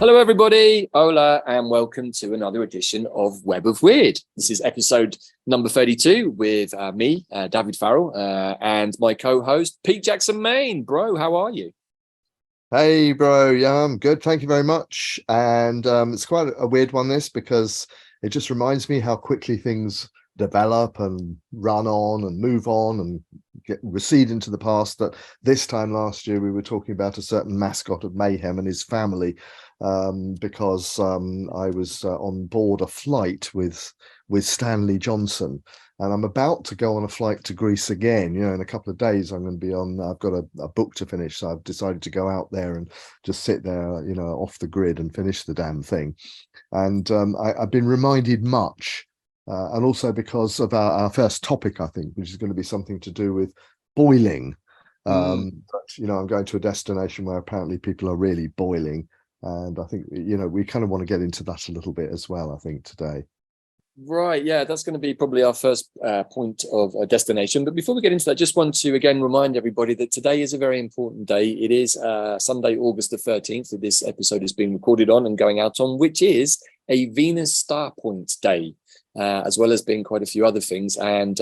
Hello, everybody. Hola, and welcome to another edition of Web of Wyrd. This is episode number 32 with me, Davyd Farrell, and my co-host, Pete Jackson Main. Bro, how are you? Hey, bro. Yeah, I'm good. Thank you very much. And it's quite a weird one, this, because it just reminds me how quickly things develop and run on and move on and recede into the past. That this time last year, we were talking about a certain mascot of Mayhem and his family, because I was on board a flight with Stanley Johnson. And I'm about to go on a flight to Greece again. In a couple of days, I'm going to be on. I've got a book to finish, so I've decided to go out there and just sit there, off the grid and finish the damn thing. And I've been reminded much, and also because of our first topic, I think, which is going to be something to do with boiling. But I'm going to a destination where apparently people are really boiling, and I think we kind of want to get into that a little bit as well, I think, today. Right, yeah, that's going to be probably our first point of destination. But before we get into that, just want to again remind everybody that today is a very important day. It is Sunday, August the 13th, that this episode is being recorded on and going out on, which is a Venus Star Point Day, as well as being quite a few other things. And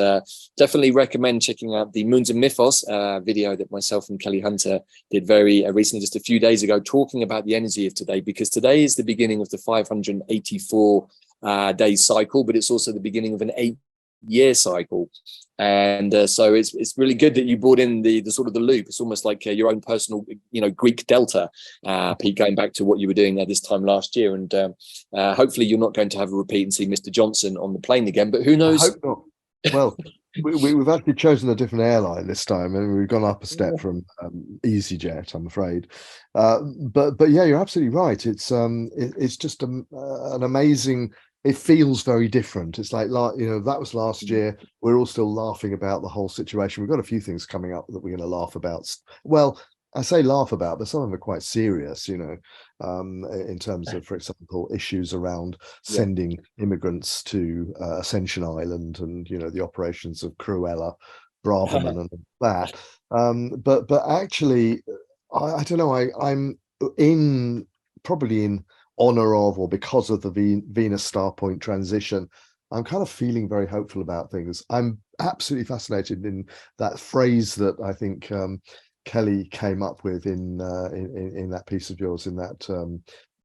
definitely recommend checking out the Moons and Mythos video that myself and Kelly Hunter did very recently, just a few days ago, talking about the energy of today, because today is the beginning of the 584 day cycle, but it's also the beginning of an 8-year cycle. And so it's really good that you brought in the sort of the loop. It's almost like your own personal, Greek delta, Pete, going back to what you were doing there this time last year. And hopefully you're not going to have a repeat and see Mr. Johnson on the plane again, but who knows? I hope not. Well, we've actually chosen a different airline this time, and we've gone up a step from EasyJet, I'm afraid. But yeah, you're absolutely right. It's just an amazing. It feels very different. It's like that was last year. We're all still laughing about the whole situation. We've got a few things coming up that we're going to laugh about. Well, I say laugh about, but some of them are quite serious, in terms of, for example, issues around sending immigrants to Ascension Island and, the operations of Cruella, Braverman and that. But actually, I don't know, I'm probably in honor of or because of the Venus Star Point transition, I'm kind of feeling very hopeful about things. I'm absolutely fascinated in that phrase that I think Kelly came up with in that piece of yours, in that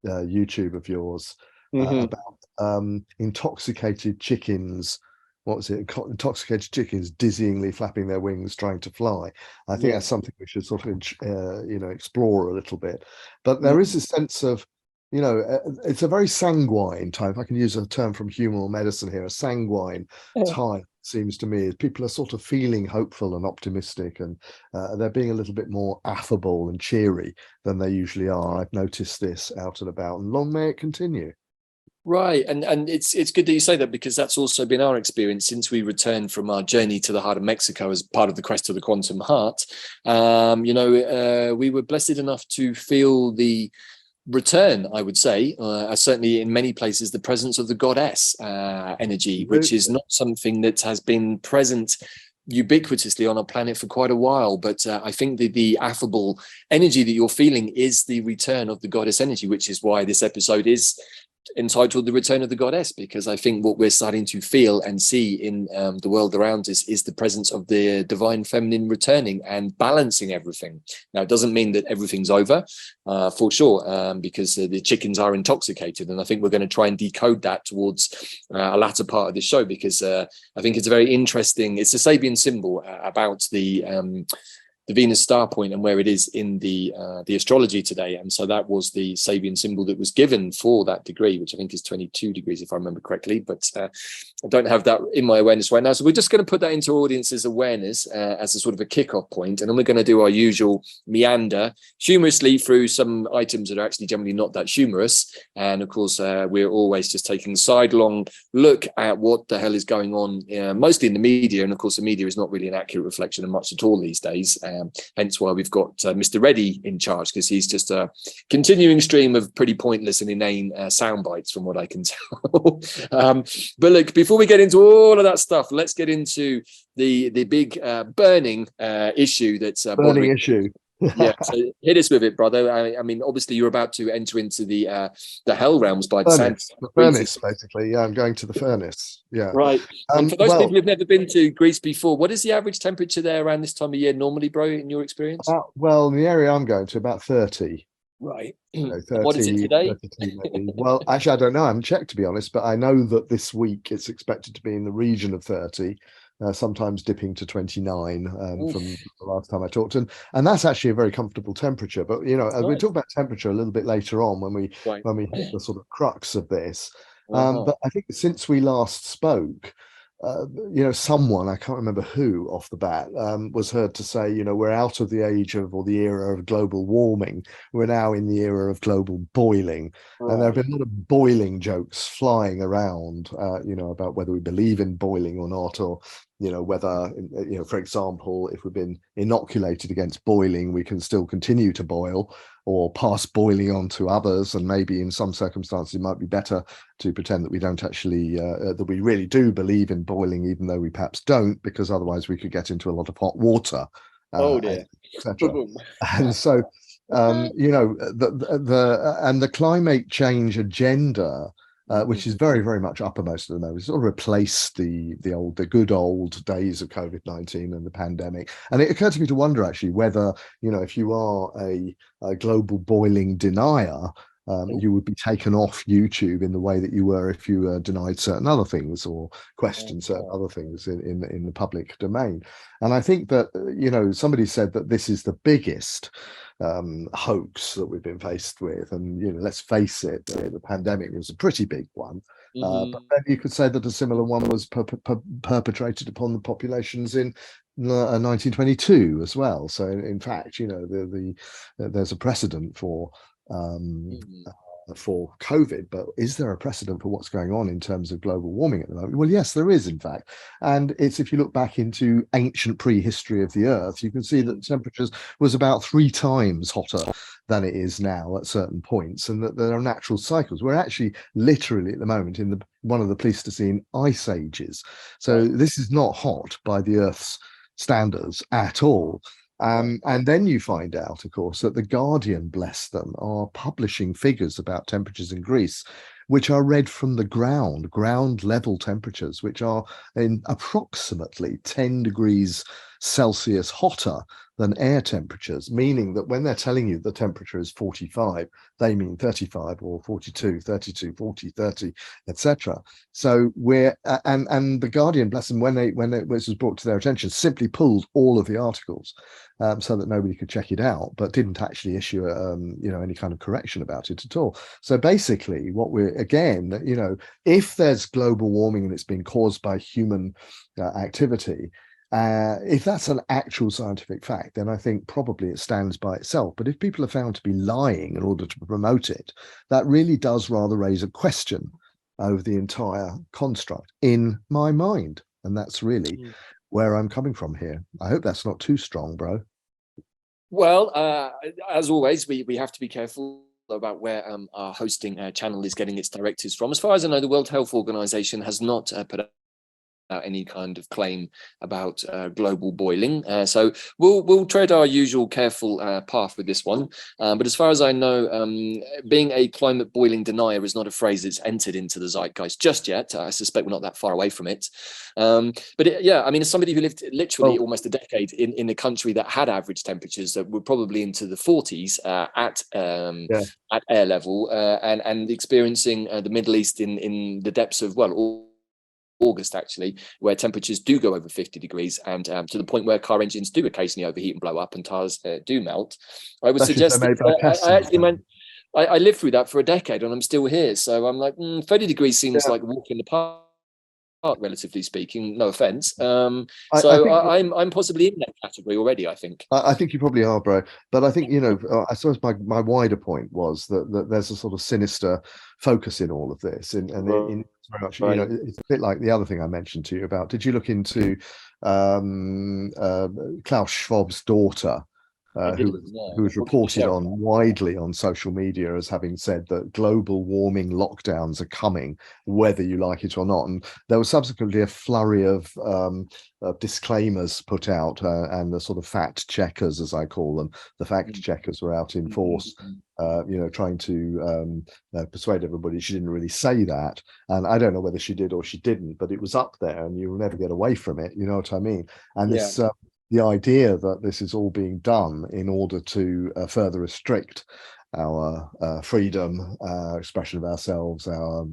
YouTube of yours, about intoxicated chickens. What was it? Intoxicated chickens dizzyingly flapping their wings, trying to fly. I think that's something we should sort of explore a little bit. But there is a sense of, it's a very sanguine time. If I can use a term from humour or medicine here, a sanguine time, seems to me. People are sort of feeling hopeful and optimistic, and they're being a little bit more affable and cheery than they usually are. I've noticed this out and about, and long may it continue. Right, and it's good that you say that, because that's also been our experience since we returned from our journey to the heart of Mexico as part of the Quest of the Quantum Heart. We were blessed enough to feel the return, I would say, certainly in many places, the presence of the goddess energy, which is not something that has been present ubiquitously on our planet for quite a while. But I think that the affable energy that you're feeling is the return of the goddess energy, which is why this episode is entitled The Return of the Goddess, because I think what we're starting to feel and see in the world around us is the presence of the divine feminine returning and balancing everything. Now, it doesn't mean that everything's over, for sure, because the chickens are intoxicated, and I think we're going to try and decode that towards a latter part of the show, because I think it's a very interesting, it's a Sabian symbol about the Venus Star Point and where it is in the astrology today. And so that was the Sabian symbol that was given for that degree, which I think is 22 degrees, if I remember correctly. But I don't have that in my awareness right now. So we're just going to put that into our audience's awareness as a sort of a kickoff point. And then we're going to do our usual meander humorously through some items that are actually generally not that humorous. And of course, we're always just taking a sidelong look at what the hell is going on, mostly in the media. And of course, the media is not really an accurate reflection of much at all these days. Hence why we've got Mr. Reddy in charge, because he's just a continuing stream of pretty pointless and inane sound bites from what I can tell. But look, before we get into all of that stuff, let's get into the big burning issue that's burning issue. Yeah, so hit us with it, brother. I mean, obviously, you're about to enter into the hell realms by the sound. The furnace, basically. Yeah, I'm going to the furnace. Yeah. Right. And for those Well, people who've never been to Greece before, what is the average temperature there around this time of year normally, bro, in your experience? well, in the area I'm going to, about 30. Right. You know, What is it 30, today? 32 maybe. Well, actually, I don't know. I haven't checked, to be honest, but I know that this week it's expected to be in the region of 30, sometimes dipping to 29 from Oof, the last time I talked. And that's actually a very comfortable temperature. But, you know, we'll nice. talk about temperature a little bit later on Right. when we hit the sort of crux of this. Uh-huh. But I think since we last spoke, you know, someone, I can't remember who off the bat, was heard to say, you know, we're out of the age of, or the era of global warming. We're now in the era of global boiling. And there have Right. been a lot of boiling jokes flying around, you know, about whether we believe in boiling or not, or, you know, whether, you know, for example, if we've been inoculated against boiling, we can still continue to boil or pass boiling on to others. And maybe in some circumstances, it might be better to pretend that we don't actually, that we really do believe in boiling, even though we perhaps don't, because otherwise we could get into a lot of hot water, Oh dear. etc. And so, you know, and the climate change agenda, which is very, very much uppermost at the moment, sort of replaced the good old days of COVID-19 and the pandemic. And it occurred to me to wonder actually whether, you know, if you are a global boiling denier, you would be taken off YouTube in the way that you were if you denied certain other things or questioned certain other things in the public domain. And I think that, you know, somebody said that this is the biggest hoax that we've been faced with. And, you know, let's face it, the pandemic was a pretty big one. But then you could say that a similar one was perpetrated upon the populations in 1922 as well. So in fact, you know, there's a precedent for COVID, but is there a precedent for what's going on in terms of global warming at the moment? Well, yes, there is, in fact. And it's, if you look back into ancient prehistory of the Earth, you can see that temperatures was about 3 times hotter than it is now at certain points, and that there are natural cycles. We're actually literally at the moment in one of the Pleistocene ice ages. So this is not hot by the Earth's standards at all. And then you find out, of course, that the Guardian, bless them, are publishing figures about temperatures in Greece, which are read from the ground level temperatures, which are in approximately 10 degrees Celsius hotter than air temperatures, meaning that when they're telling you the temperature is 45, they mean 35 or 42, 32, 40, 30, etc. So we're and the Guardian, bless them, when this was brought to their attention, simply pulled all of the articles so that nobody could check it out, but didn't actually issue you know, any kind of correction about it at all. So basically, what we're, again, you know, if there's global warming and it's been caused by human activity, if that's an actual scientific fact, then I think probably it stands by itself. But if people are found to be lying in order to promote it, that really does rather raise a question over the entire construct in my mind. And that's really where I'm coming from here. I hope that's not too strong, bro. Well, as always, we have to be careful about where our hosting channel is getting its directives from. As far as I know, the World Health Organization has not put any kind of claim about global boiling, so we'll tread our usual careful path with this one. But as far as I know, being a climate boiling denier is not a phrase that's entered into the zeitgeist just yet. I suspect we're not that far away from it. But yeah, I mean, as somebody who lived literally almost a decade in a country that had average temperatures that were probably into the 40s at air level, and experiencing the Middle East in the depths of, well, August actually, where temperatures do go over 50 degrees and to the point where car engines do occasionally overheat and blow up and tires do melt. I would suggest I lived through that for a decade and I'm still here, so I'm like 30 degrees seems like a walk in the park, relatively speaking, no offense. I'm possibly in that category already, I think. I think you probably are, bro. But I think, you know, I suppose my wider point was that there's a sort of sinister focus in all of this, and in very much, you know, it's a bit like the other thing I mentioned to you about. Did you look into Klaus Schwab's daughter? I who didn't know. who was What can you reported share? on widely on social media as having said that global warming lockdowns are coming, whether you like it or not. And there was subsequently a flurry of disclaimers put out, and the sort of fact checkers, as I call them, the fact checkers were out in force, trying to persuade everybody she didn't really say that. And I don't know whether she did or she didn't, but it was up there, and you'll never get away from it. You know what I mean? And Yeah. this. The idea that this is all being done in order to further restrict our freedom, expression of ourselves, our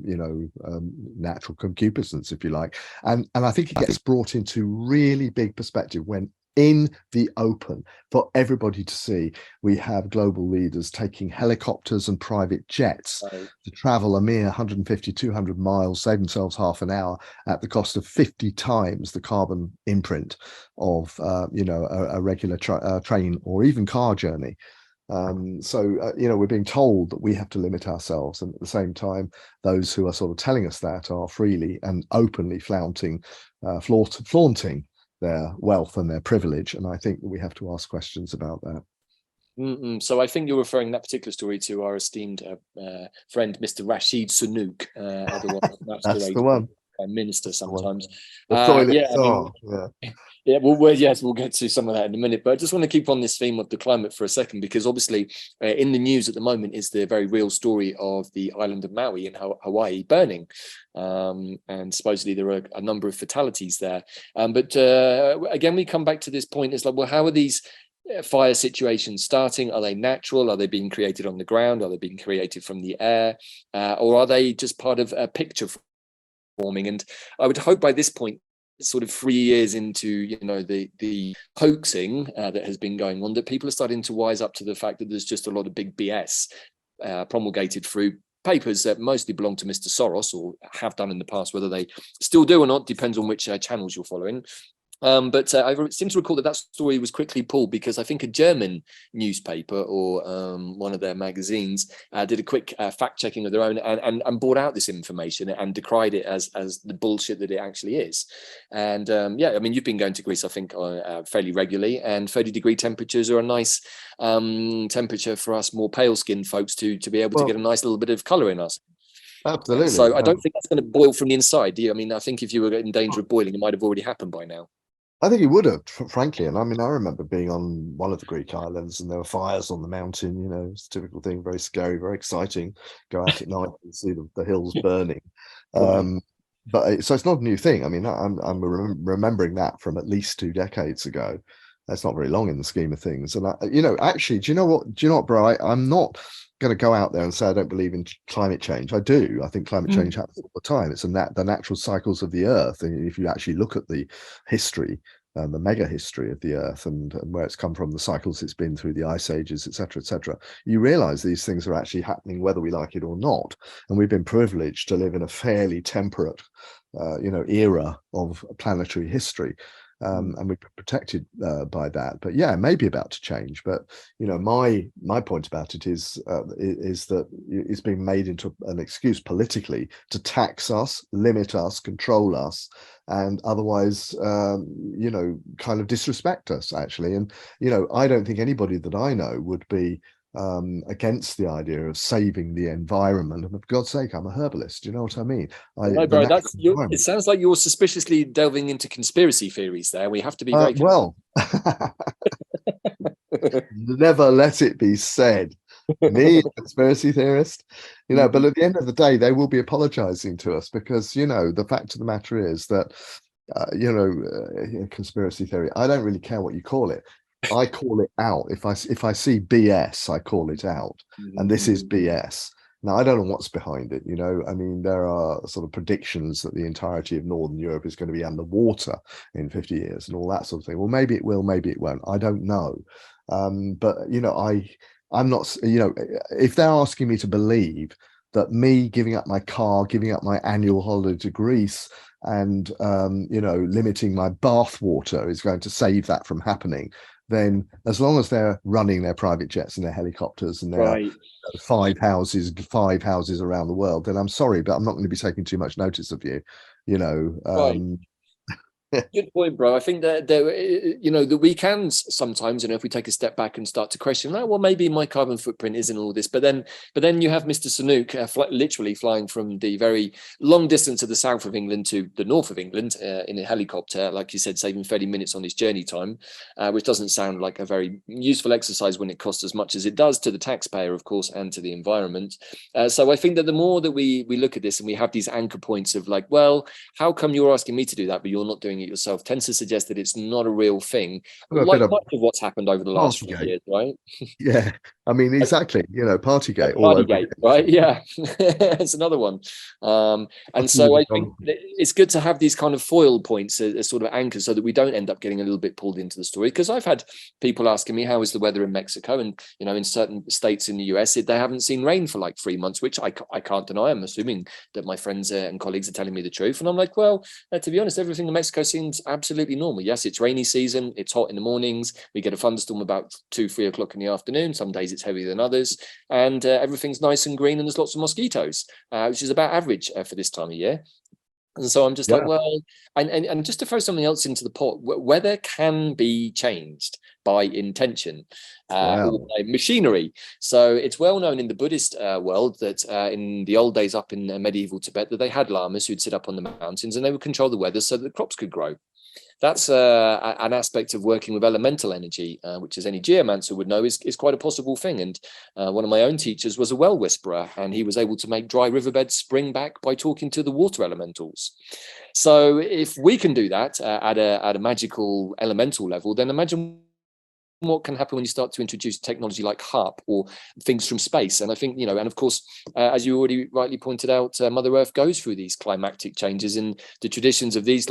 natural concupiscence, if you like, and I think it gets brought into really big perspective when, in the open, for everybody to see, we have global leaders taking helicopters and private jets to travel a mere 150, 200 miles, save themselves half an hour at the cost of 50 times the carbon imprint of a regular train or even car journey. We're being told that we have to limit ourselves, and at the same time, those who are sort of telling us that are freely and openly flaunting their wealth and their privilege. And I think that we have to ask questions about that. So I think you're referring that particular story to our esteemed friend, Mr. Rashid Sunook, That's the one. Prime Minister sometimes. The toilet we'll get to some of that in a minute, but I just want to keep on this theme of the climate for a second, because obviously in the news at the moment is the very real story of the island of Maui in Hawaii burning, and supposedly there are a number of fatalities there. But again, we come back to this point. It's like, well, how are these fire situations starting? Are they natural? Are they being created on the ground? Are they being created from the air? Or are they just part of a picture forming? And I would hope by this point, sort of 3 years into the hoaxing that has been going on, that people are starting to wise up to the fact that there's just a lot of big BS promulgated through papers that mostly belong to Mr. Soros, or have done in the past. Whether they still do or not depends on which channels you're following. But I seem to recall that story was quickly pulled because I think a German newspaper or one of their magazines did a quick fact checking of their own and brought out this information and decried it as the bullshit that it actually is. And you've been going to Greece, I think, fairly regularly, and 30-degree temperatures are a nice temperature for us more pale-skinned folks to be able to get a nice little bit of colour in us. Absolutely. So I don't think that's going to boil from the inside, do you? I mean, I think if you were in danger of boiling, it might have already happened by now. I think it would have, frankly. And I mean, I remember being on one of the Greek islands and there were fires on the mountain. It's a typical thing, very scary, very exciting. Go out at night and see the hills burning. But so it's not a new thing. I mean, I'm remembering that from at least 2 decades ago. That's not very long in the scheme of things. And actually, do you know what, bro? I'm not going to go out there and say I don't believe in climate change. I do. I think climate change happens all the time. It's the natural cycles of the earth. And if you actually look at the history, the mega history of the earth and where it's come from, the cycles it's been through, the ice ages, etc., you realize these things are actually happening whether we like it or not. And we've been privileged to live in a fairly temperate era of planetary history. And we're protected by that. But yeah, it may be about to change. But my point about it is that it's being made into an excuse politically to tax us, limit us, control us, and otherwise, kind of disrespect us, actually. And I don't think anybody that I know would be against the idea of saving the environment. And for God's sake, I'm a herbalist. You know what I mean? No, bro, it sounds like you're suspiciously delving into conspiracy theories there. We have to be very well. Never let it be said. Me, conspiracy theorist, but at the end of the day, they will be apologizing to us because, the fact of the matter is that, conspiracy theory, I don't really care what you call it. I call it out. If I see BS, I call it out. And this is BS. Now, I don't know what's behind it. I mean, there are sort of predictions that the entirety of Northern Europe is going to be underwater in 50 years and all that sort of thing. Well, maybe it will, maybe it won't. I don't know. But, I'm not, if they're asking me to believe that me giving up my car, giving up my annual holiday to Greece and, limiting my bath water is going to save that from happening, then as long as they're running their private jets and their helicopters and their five houses around the world, then I'm sorry, but I'm not going to be taking too much notice of you. Good point, bro. I think that there, that we can sometimes, if we take a step back and start to question, oh, well, maybe my carbon footprint isn't all this. But then you have Mr. Sanook literally flying from the very long distance of the south of England to the north of England in a helicopter, like you said, saving 30 minutes on his journey time, which doesn't sound like a very useful exercise when it costs as much as it does to the taxpayer, of course, and to the environment. So I think that the more that we look at this and we have these anchor points of like, well, how come you're asking me to do that, but you're not doing it yourself, tends to suggest that it's not a real thing, A like bit of much of what's happened over the last few Partygate. years, right? Yeah, I mean, exactly. Partygate all over Partygate, again. right? Yeah, it's another one. And so I think it's good to have these kind of foil points as sort of anchors so that we don't end up getting a little bit pulled into the story. Because I've had people asking me, how is the weather in Mexico? And, in certain states in the US, they haven't seen rain for like 3 months, which I can't deny. I'm assuming that my friends and colleagues are telling me the truth. And I'm like, well, to be honest, everything in Mexico seems absolutely normal. Yes, it's rainy season. It's hot in the mornings. We get a thunderstorm about 2-3 o'clock in the afternoon. Some days it's heavier than others. And everything's nice and green, and there's lots of mosquitoes, which is about average for this time of year. And so I'm just like, well, and just to throw something else into the pot, weather can be changed by intention or by machinery. So it's well known in the Buddhist world that in the old days up in medieval Tibet, that they had lamas who'd sit up on the mountains and they would control the weather so that the crops could grow. That's an aspect of working with elemental energy, which, as any geomancer would know, is quite a possible thing. And one of my own teachers was a well whisperer, and he was able to make dry riverbeds spring back by talking to the water elementals. So if we can do that at a magical elemental level, then imagine what can happen when you start to introduce technology like HARP or things from space. And I think, and of course, as you already rightly pointed out, Mother Earth goes through these climatic changes, and the traditions of these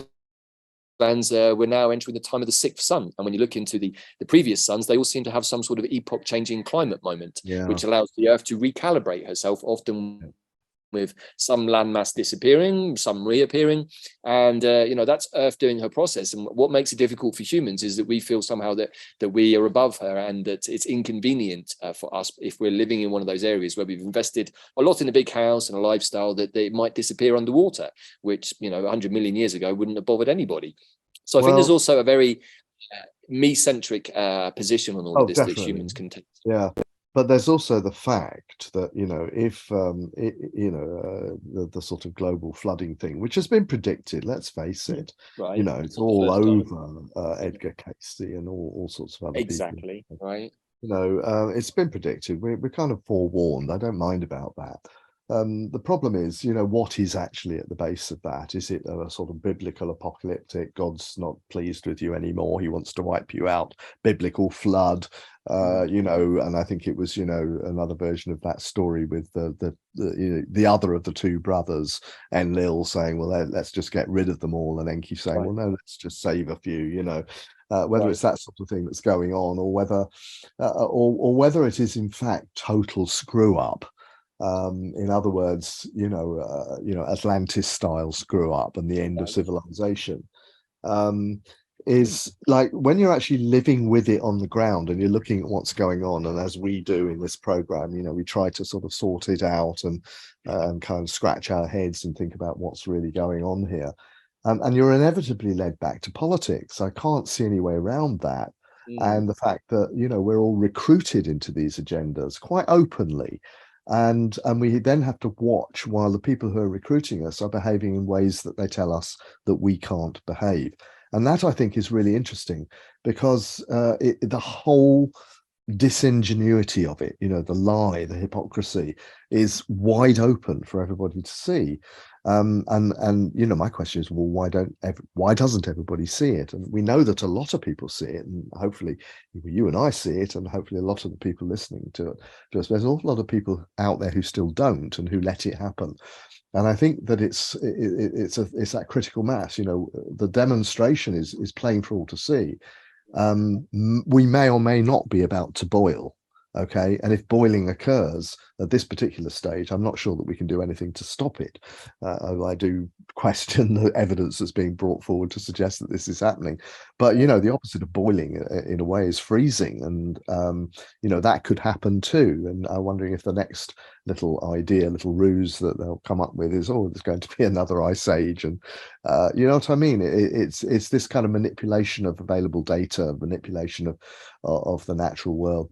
lands, we're now entering the time of the sixth sun, and when you look into the previous suns, they all seem to have some sort of epoch changing climate moment, which allows the earth to recalibrate herself, often with some landmass disappearing, some reappearing, and that's Earth doing her process. And what makes it difficult for humans is that we feel somehow that we are above her, and that it's inconvenient for us if we're living in one of those areas where we've invested a lot in a big house and a lifestyle that they might disappear underwater, which 100 million years ago wouldn't have bothered anybody. So I think there's also a very me-centric position on all of this that humans can take. Yeah. But there's also the fact that, if, the sort of global flooding thing, which has been predicted, let's face it, right. It's all over Edgar Casey and all sorts of other exactly. people. Right. It's been predicted. We're kind of forewarned. I don't mind about that. The problem is, what is actually at the base of that? Is it a sort of biblical apocalyptic, God's not pleased with you anymore, he wants to wipe you out, biblical flood, and I think it was, another version of that story with the other of the two brothers, Enlil, saying, well, let's just get rid of them all, and Enki saying, well, no, let's just save a few, whether it's that sort of thing that's going on, or whether it is in fact total screw up. In other words, Atlantis style screw up and the end of civilization, is like when you're actually living with it on the ground and you're looking at what's going on. And as we do in this program, we try to sort of sort it out and kind of scratch our heads and think about what's really going on here. And you're inevitably led back to politics. I can't see any way around that. And the fact that, we're all recruited into these agendas quite openly. And we then have to watch while the people who are recruiting us are behaving in ways that they tell us that we can't behave. And that, I think, is really interesting, because the whole disingenuity of it, the lie, the hypocrisy, is wide open for everybody to see. And my question is, well, why doesn't everybody see it? And we know that a lot of people see it, and hopefully you and I see it, and hopefully a lot of the people listening to us, there's an awful lot of people out there who still don't and who let it happen. And I think that it's that critical mass. The demonstration is plain for all to see. We may or may not be about to boil. Okay, and if boiling occurs, at this particular stage, I'm not sure that we can do anything to stop it. I do question the evidence that's being brought forward to suggest that this is happening. But, the opposite of boiling in a way is freezing. And, that could happen too. And I'm wondering if the next little ruse that they'll come up with is, there's going to be another ice age. And you know what I mean? It's this kind of manipulation of available data, manipulation of the natural world,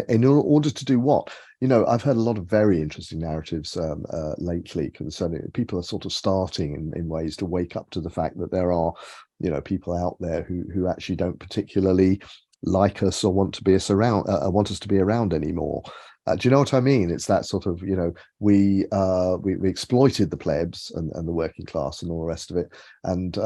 in order to do what? I've heard a lot of very interesting narratives lately concerning people are sort of starting in ways to wake up to the fact that there are, people out there who actually don't particularly like us or want us to be around anymore. Do you know what I mean? It's that sort of, we exploited the plebs and the working class and all the rest of it. And,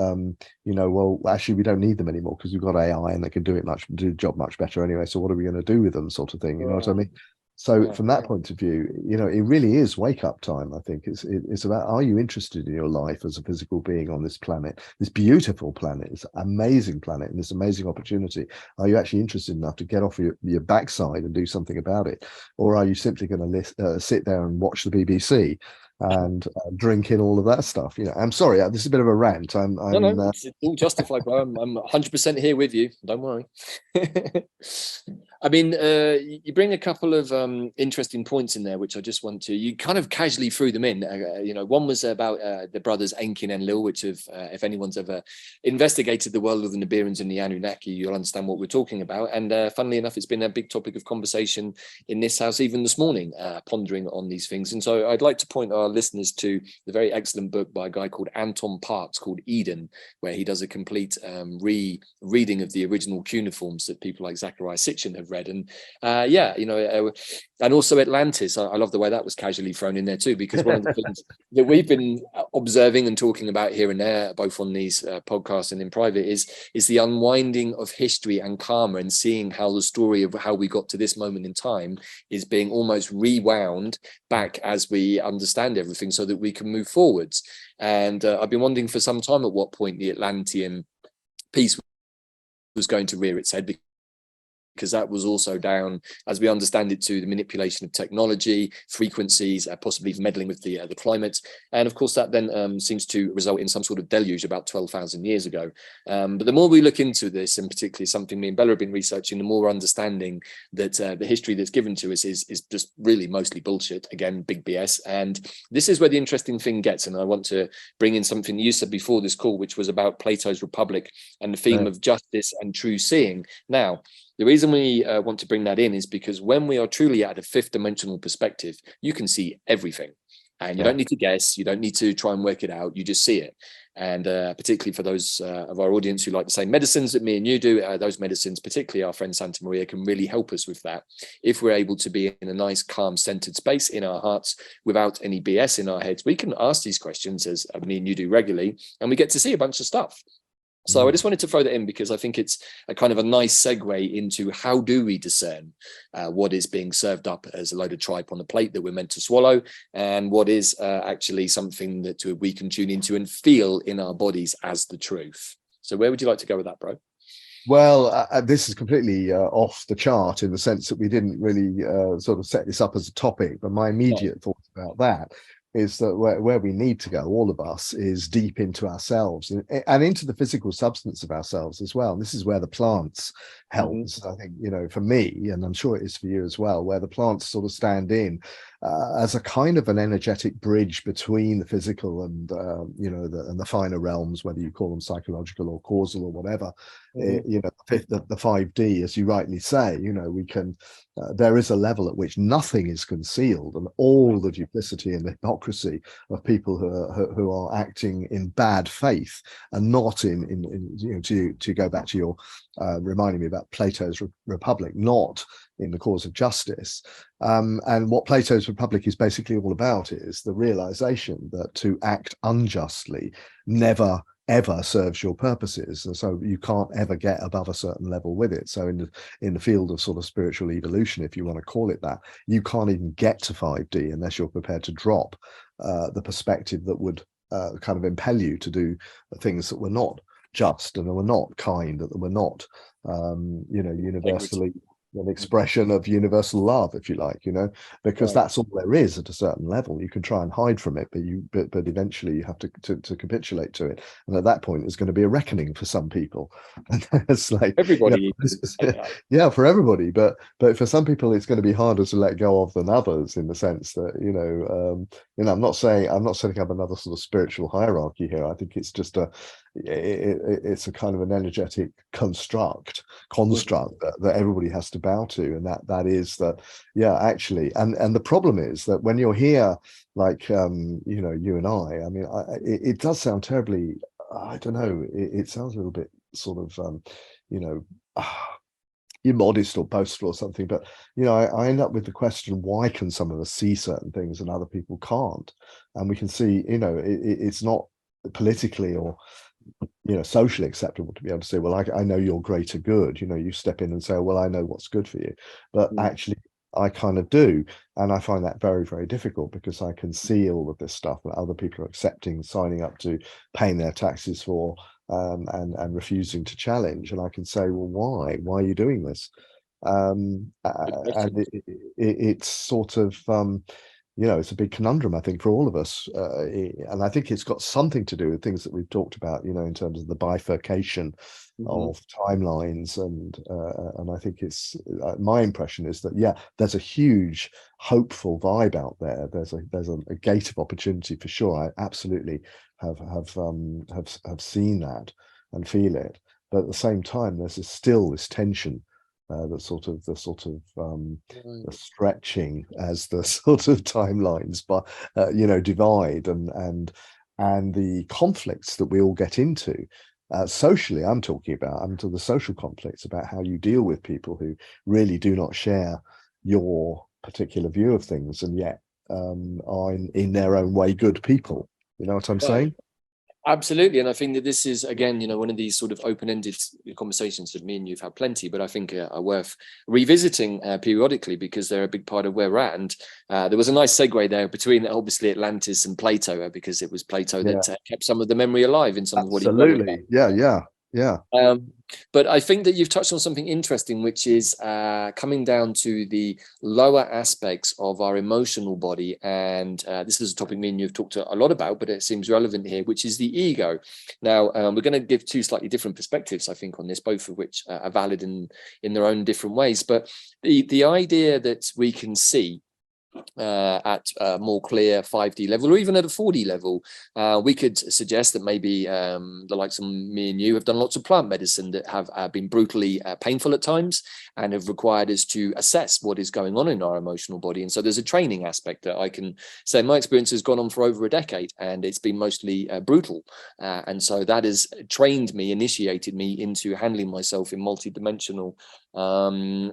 well, actually, we don't need them anymore because we've got AI and they can do the job much better anyway. So what are we going to do with them, sort of thing? You know what I mean? So from that point of view, it really is wake up time. I think it's about, are you interested in your life as a physical being on this planet, this beautiful planet, this amazing planet, and this amazing opportunity? Are you actually interested enough to get off your backside and do something about it? Or are you simply going to sit there and watch the BBC and drink in all of that stuff? I'm sorry, this is a bit of a rant. No, it's all justified, bro. I'm 100% here with you. Don't worry. I mean, you bring a couple of interesting points in there, which I just want to. You kind of casually threw them in. One was about the brothers Enkin and Lil, which if anyone's ever investigated the world of the Nibiruans and the Anunnaki, you'll understand what we're talking about. And funnily enough, it's been a big topic of conversation in this house even this morning, pondering on these things. And so I'd like to point our listeners to the very excellent book by a guy called Anton Parks called Eden, where he does a complete reading of the original cuneiforms that people like Zachariah Sitchin have read. And and also Atlantis. I love the way that was casually thrown in there too, because one of the things that we've been observing and talking about here and there, both on these podcasts and in private, is the unwinding of history and karma, and seeing how the story of how we got to this moment in time is being almost rewound back as we understand everything so that we can move forwards. And I've been wondering for some time at what point the Atlantean piece was going to rear its head, because that was also down, as we understand it, to the manipulation of technology, frequencies, possibly meddling with the climate. And of course, that then seems to result in some sort of deluge about 12,000 years ago. But the more we look into this, and particularly something me and Bella have been researching, the more understanding that the history that's given to us is just really mostly bullshit. Again, big BS. And this is where the interesting thing gets. And I want to bring in something you said before this call, which was about Plato's Republic and the theme of justice and true seeing. Now, the reason we want to bring that in is because when we are truly at a fifth dimensional perspective, you can see everything, and you don't need to guess. You don't need to try and work it out. You just see it. And particularly for those of our audience who like the same medicines that me and you do, those medicines, particularly our friend Santa Maria, can really help us with that. If we're able to be in a nice, calm, centered space in our hearts without any BS in our heads, we can ask these questions, as me and you do regularly, and we get to see a bunch of stuff. So I just wanted to throw that in because I think it's a kind of a nice segue into how do we discern what is being served up as a load of tripe on a plate that we're meant to swallow, and what is actually something that we can tune into and feel in our bodies as the truth. So where would you like to go with that, bro? Well, this is completely off the chart in the sense that we didn't really sort of set this up as a topic, but my immediate thoughts about that is that where we need to go, all of us, is deep into ourselves and into the physical substance of ourselves as well. And this is where the plants help. I think, for me, and I'm sure it is for you as well, where the plants sort of stand in as a kind of an energetic bridge between the physical and the finer realms, whether you call them psychological or causal or whatever. The 5D, as you rightly say, we can. There is a level at which nothing is concealed, and all the duplicity and the hypocrisy of people who are acting in bad faith and not to go back to your reminding me about Plato's Republic, not in the cause of justice. And what Plato's Republic is basically all about is the realization that to act unjustly never ever serves your purposes, and so you can't ever get above a certain level with it. So in the field of sort of spiritual evolution, if you want to call it that, you can't even get to 5D unless you're prepared to drop the perspective that would kind of impel you to do things that were not just and that were not kind, that were not universally an expression of universal love, if you like, because that's all there is at a certain level. You can try and hide from it, but eventually you have to capitulate to it. And at that point, there's going to be a reckoning for some people. And it's like Everybody. yeah, for everybody. But for some people, it's going to be harder to let go of than others, in the sense that, I'm not setting up another sort of spiritual hierarchy here. I think it's just it's a kind of an energetic construct that everybody has to bow to, and that is that, yeah, actually, and the problem is that when you're here, like you and I mean, it does sound terribly, I don't know, it sounds a little bit sort of immodest or boastful or something, but I end up with the question, why can some of us see certain things and other people can't? And we can see, it's not politically or socially acceptable to be able to say, well, I know your greater good. You step in and say, well, I know what's good for you, but actually I kind of do. And I find that very, very difficult, because I can see all of this stuff that other people are accepting, signing up to, paying their taxes for, and refusing to challenge. And I can say, well, why are you doing this? And it's sort of it's a big conundrum, I think, for all of us, and I think it's got something to do with things that we've talked about, in terms of the bifurcation of timelines, and I think it's my impression is that, yeah, there's a huge hopeful vibe out there. There's a gate of opportunity for sure. I absolutely have seen that and feel it, but at the same time, there's still this tension. The stretching as the sort of timelines, but divide, and the conflicts that we all get into socially. I'm talking the social conflicts about how you deal with people who really do not share your particular view of things, and yet are in their own way good people. You know what I'm saying? Absolutely. And I think that this is, again, one of these sort of open-ended conversations that me and you've had plenty, but I think are worth revisiting periodically, because they're a big part of where we're at. And there was a nice segue there between, obviously, Atlantis and Plato, because it was Plato that kept some of the memory alive in some of what he wrote about. Yeah. But I think that you've touched on something interesting, which is coming down to the lower aspects of our emotional body. And this is a topic me and you've talked a lot about, but it seems relevant here, which is the ego. Now, we're going to give two slightly different perspectives, I think, on this, both of which are valid in their own different ways. But the idea that we can see at a more clear 5D level, or even at a 4D level, we could suggest that maybe the likes of me and you have done lots of plant medicine that have been brutally painful at times, and have required us to assess what is going on in our emotional body. And so there's a training aspect that I can say my experience has gone on for over a decade, and it's been mostly brutal. And so that has trained me, initiated me into handling myself in multi-dimensional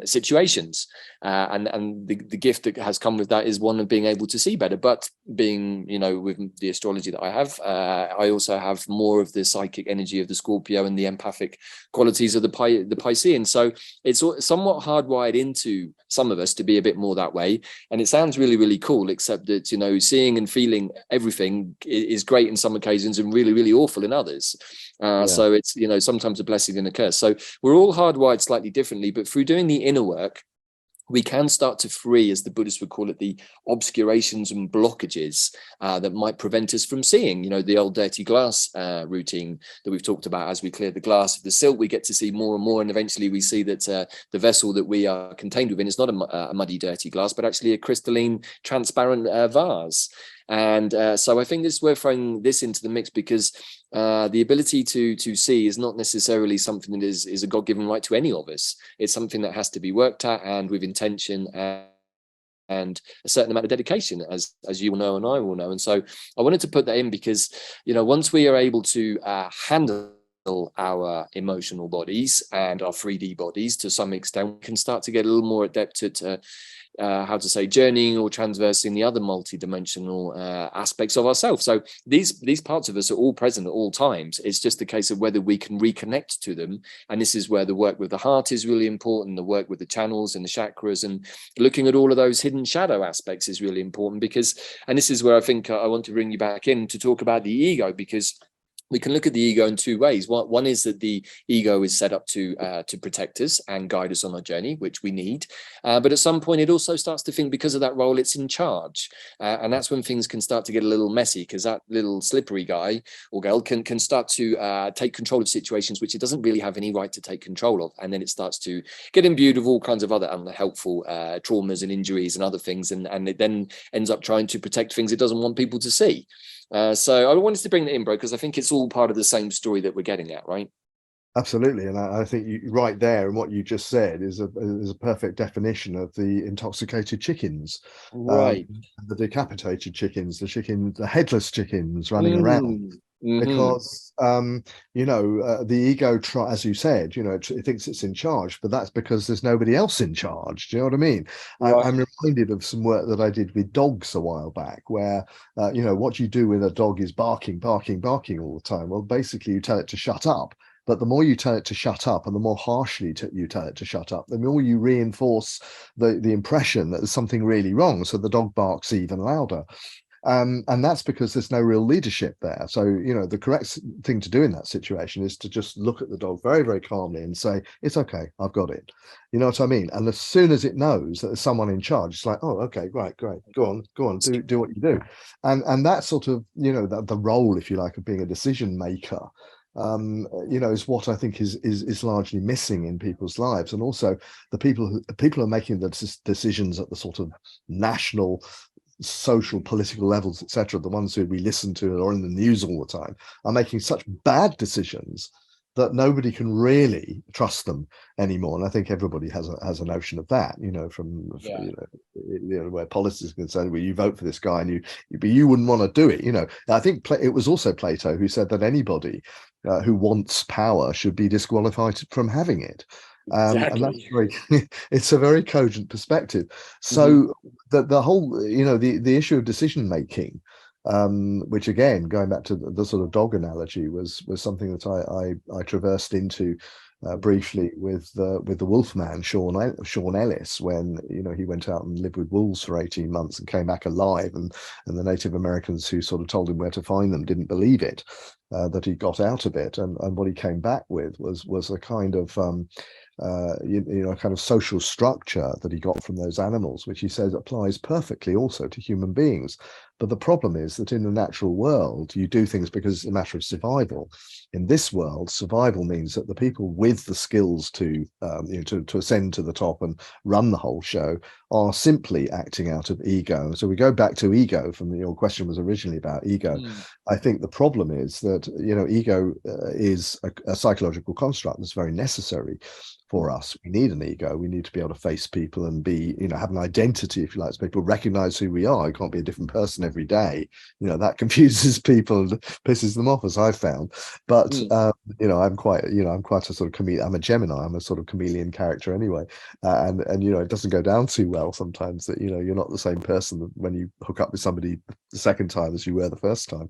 situations, and the gift that has come with that is one of being able to see better. But being, with the astrology that I have, I also have more of the psychic energy of the Scorpio and the empathic qualities of the Piscean. So it's somewhat hardwired into some of us to be a bit more that way. And it sounds really, really cool, except that, seeing and feeling everything is great in some occasions and really, really awful in others. So it's, sometimes a blessing and a curse. So we're all hardwired slightly differently, but through doing the inner work, we can start to free, as the Buddhists would call it, the obscurations and blockages that might prevent us from seeing, the old dirty glass routine that we've talked about. As we clear the glass of the silt, we get to see more and more. And eventually we see that the vessel that we are contained within is not a muddy, dirty glass, but actually a crystalline, transparent vase. And so I think we're throwing this into the mix, because the ability to see is not necessarily something that is a God-given right to any of us. It's something that has to be worked at, and with intention and a certain amount of dedication, as you will know and I will know. And so I wanted to put that in, because once we are able to handle our emotional bodies and our 3D bodies to some extent, we can start to get a little more adept at journeying or transversing the other multi-dimensional aspects of ourselves. So these parts of us are all present at all times. It's just a case of whether we can reconnect to them. And this is where the work with the heart is really important, the work with the channels and the chakras, and looking at all of those hidden shadow aspects is really important, because, and this is where I think I want to bring you back in to talk about the ego, because we can look at the ego in two ways. One is that the ego is set up to protect us and guide us on our journey, which we need. But at some point, it also starts to think, because of that role, it's in charge. And that's when things can start to get a little messy, because that little slippery guy or girl can start to take control of situations which it doesn't really have any right to take control of. And then it starts to get imbued with all kinds of other unhelpful traumas and injuries and other things. And it then ends up trying to protect things it doesn't want people to see. So I wanted to bring that in, bro, because I think it's all part of the same story that we're getting at, right? Absolutely, and I think you right there, and what you just said is a perfect definition of the intoxicated chickens, Right. the decapitated chickens, the headless chickens running around. Because the ego as you said, it thinks it's in charge, but that's because there's nobody else in charge. Do you know what I mean? Right. I'm reminded of some work that I did with dogs a while back, where what you do with a dog is barking all the time. Well, basically you tell it to shut up, but the more you tell it to shut up and the more harshly you tell it to shut up, the more you reinforce the impression that there's something really wrong, so the dog barks even louder. And that's because there's no real leadership there. So, the correct thing to do in that situation is to just look at the dog very, very calmly and say, it's okay, I've got it. You know what I mean? And as soon as it knows that there's someone in charge, it's like, oh, okay, right, great. Go on, do what you do. And that sort of, the role, if you like, of being a decision maker, is what I think is largely missing in people's lives. And also the people who are making the decisions at the sort of national, social, political levels, etc., the ones who we listen to or in the news all the time, are making such bad decisions that nobody can really trust them anymore. And I think everybody has a notion of that, where politics is concerned, where you vote for this guy but you wouldn't want to do it. I think it was also Plato who said that anybody who wants power should be disqualified from having it. Exactly. And that's it's a very cogent perspective. So the whole, the issue of decision making, which again, going back to the sort of dog analogy, was something that I traversed into briefly with the Wolfman, Sean Ellis, when he went out and lived with wolves for 18 months and came back alive, and the Native Americans who sort of told him where to find them didn't believe it, that he got out of it, and what he came back with was a kind of kind of social structure that he got from those animals, which he says applies perfectly also to human beings. But the problem is that in the natural world, you do things because it's a matter of survival. In this world, survival means that the people with the skills to ascend to the top and run the whole show are simply acting out of ego. So we go back to ego. Your question was originally about ego. I think the problem is that ego is a psychological construct that's very necessary for us. We need an ego. We need to be able to face people and be, have an identity, if you like, so people recognize who we are. You can't be a different person every day. That confuses people and pisses them off, as I've found. But I'm quite a sort of chameleon. I'm a Gemini. I'm a sort of chameleon character anyway. And it doesn't go down too well sometimes that you're not the same person when you hook up with somebody the second time as you were the first time.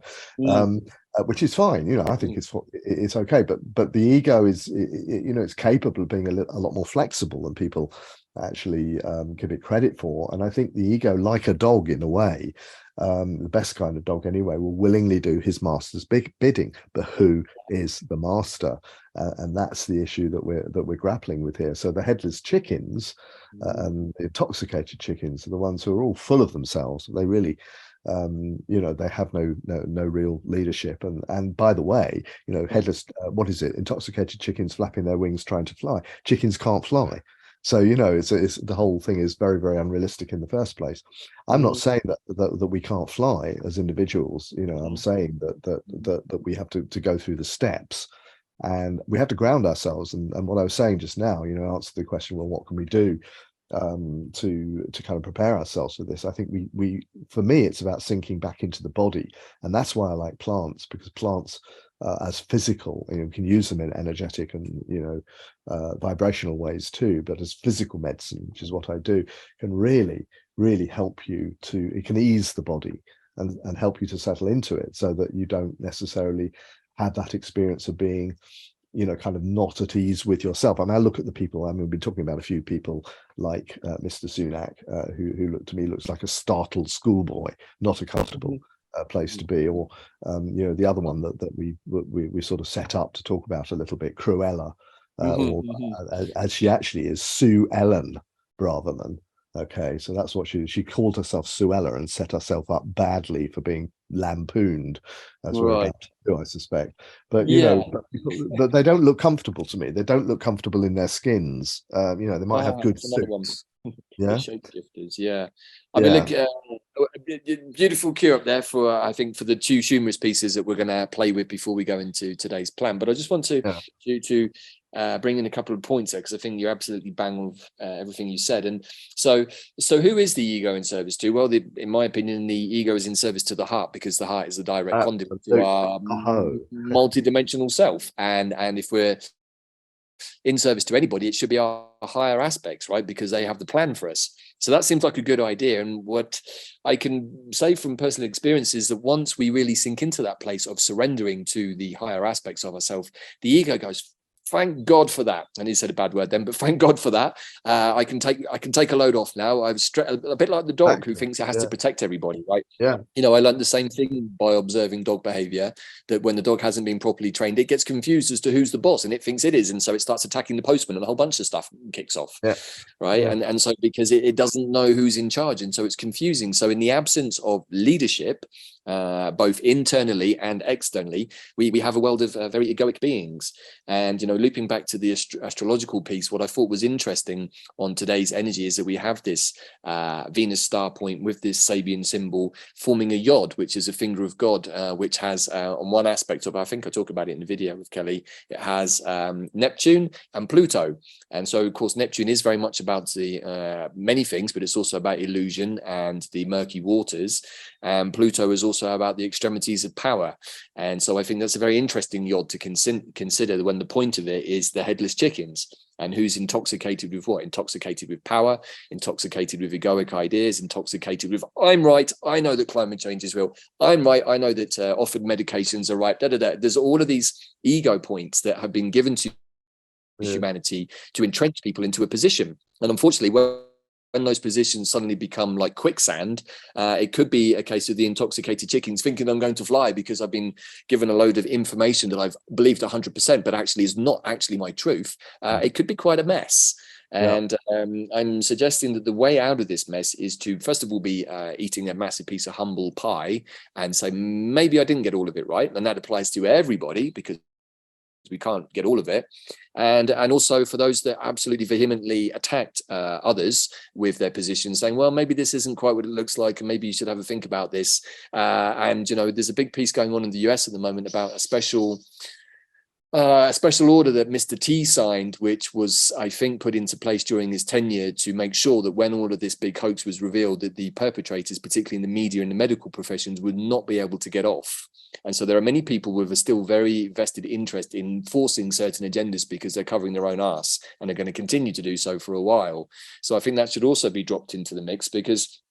Which is fine, I think it's okay, but the ego is, it's capable of being a lot more flexible than people actually give it credit for. And I think the ego, like a dog in a way, the best kind of dog anyway, will willingly do his master's bidding. But who is the master? And that's the issue that we're grappling with here. So the headless chickens and the intoxicated chickens are the ones who are all full of themselves. They really they have no real leadership. And by the way, headless, what is it? Intoxicated chickens flapping their wings trying to fly. Chickens can't fly. So, it's the whole thing is very, very unrealistic in the first place. I'm not saying that we can't fly as individuals. I'm saying that we have to go through the steps, and we have to ground ourselves. And what I was saying just now, answer the question, well, what can we do to kind of prepare ourselves for this? I think we for me, it's about sinking back into the body, and that's why I like plants, because plants as physical, you can use them in energetic and vibrational ways too, but as physical medicine, which is what I do, can really help you it can ease the body and help you to settle into it, so that you don't necessarily have that experience of being kind of not at ease with yourself. I mean, I look at the people, we've been talking about a few people like Mr. Sunak, who looked to me looks like a startled schoolboy, not a comfortable place to be, or the other one that we sort of set up to talk about a little bit, Cruella, or as she actually is, Sue Ellen Braverman. Okay, so that's what she called herself, Suella, and set herself up badly for being lampooned, as we're about to do, I suspect. But but they don't look comfortable to me. They don't look comfortable in their skins. They might have good suits. Yeah, shapeshifters. Yeah, I mean, look, beautiful cue up there for I think for the two humorous pieces that we're going to play with before we go into today's plan. But I just want to bring in a couple of points there, because I think you're absolutely bang with everything you said. And so who is the ego in service to? Well, in my opinion, the ego is in service to the heart, because the heart is the direct conduit to our multi-dimensional self. And if we're in service to anybody, it should be our higher aspects, right? Because they have the plan for us. So that seems like a good idea. And what I can say from personal experience is that once we really sink into that place of surrendering to the higher aspects of ourselves, the ego goes, thank God for that. And he said a bad word then, but thank God for that. I can take a load off now. I was a bit like the dog who thinks it has to protect everybody, right? Yeah. I learned the same thing by observing dog behavior, that when the dog hasn't been properly trained, it gets confused as to who's the boss, and it thinks it is. And so it starts attacking the postman, and a whole bunch of stuff kicks off. Yeah. Right. Yeah. And so because it doesn't know who's in charge, and so it's confusing. So in the absence of leadership, both internally and externally, we have a world of very egoic beings. And looping back to the astrological piece, what I thought was interesting on today's energy is that we have this Venus star point with this Sabian symbol forming a yod, which is a finger of God, which has on one aspect of, I think I talk about it in the video with Kelly, it has Neptune and Pluto. And so of course Neptune is very much about the many things, but it's also about illusion and the murky waters. And Pluto is also about the extremities of power. And so I think that's a very interesting yod to consider, when the point of it is the headless chickens. And who's intoxicated with what? Intoxicated with power, intoxicated with egoic ideas, intoxicated with, I'm right, I know that climate change is real, I'm right, I know that offered medications are right, There's all of these ego points that have been given to humanity to entrench people into a position. And unfortunately, when those positions suddenly become like quicksand, it could be a case of the intoxicated chickens thinking I'm going to fly because I've been given a load of information that I've believed 100%, but actually is not actually my truth. It could be quite a mess. And I'm suggesting that the way out of this mess is to, first of all, be eating a massive piece of humble pie and say, maybe I didn't get all of it right. And that applies to everybody, because we can't get all of it. And also for those that absolutely vehemently attacked others with their positions, saying, well, maybe this isn't quite what it looks like, and maybe you should have a think about this. And there's a big piece going on in the US at the moment about a special order that Mr. T signed, which was, I think, put into place during his tenure to make sure that when all of this big hoax was revealed, that the perpetrators, particularly in the media and the medical professions, would not be able to get off. And so there are many people with a still very vested interest in forcing certain agendas because they're covering their own ass, and are going to continue to do so for a while. So I think that should also be dropped into the mix, because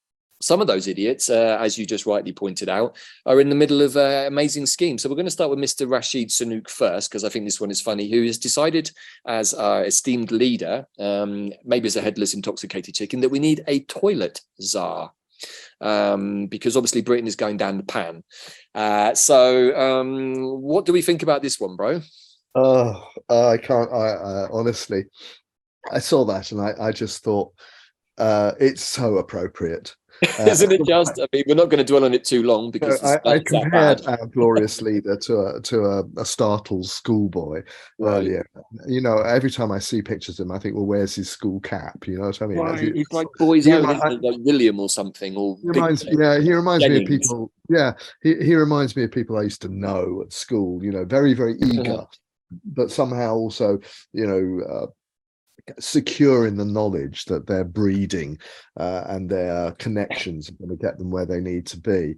some of those idiots, as you just rightly pointed out, are in the middle of amazing schemes. So we're going to start with Mr. Rashid Sunook first, because I think this one is funny, who has decided as our esteemed leader, maybe as a headless intoxicated chicken, that we need a toilet czar. Because obviously Britain is going down the pan. So what do we think about this one, bro? I can't. I honestly, I saw that and I just thought it's so appropriate. Isn't it just? I mean, we're not going to dwell on it too long, because I compared our glorious leader to a startled schoolboy earlier. Every time I see pictures of him, I think, well, where's his school cap? You know what I mean? Right. He's like boys out, like William or something. Or he reminds me of people. Yeah, he reminds me of people I used to know at school. Very, very eager, but somehow also, secure in the knowledge that their breeding and their connections are going to get them where they need to be.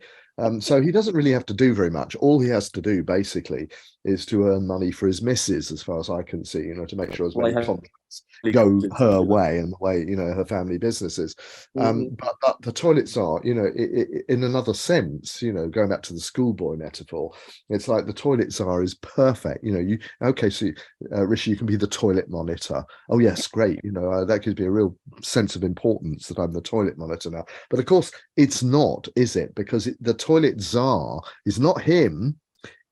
So he doesn't really have to do very much. All he has to do basically is to earn money for his missus, as far as I can see, to make sure as Well, many contracts go her way and the way, her family businesses. But the toilets are, in another sense, going back to the schoolboy metaphor, it's like the toilet czar is perfect. So Rishi, you can be the toilet monitor. Oh yes, great. That gives me a real sense of importance that I'm the toilet monitor now. But of course, it's not, is it? Because the toilet czar is not him.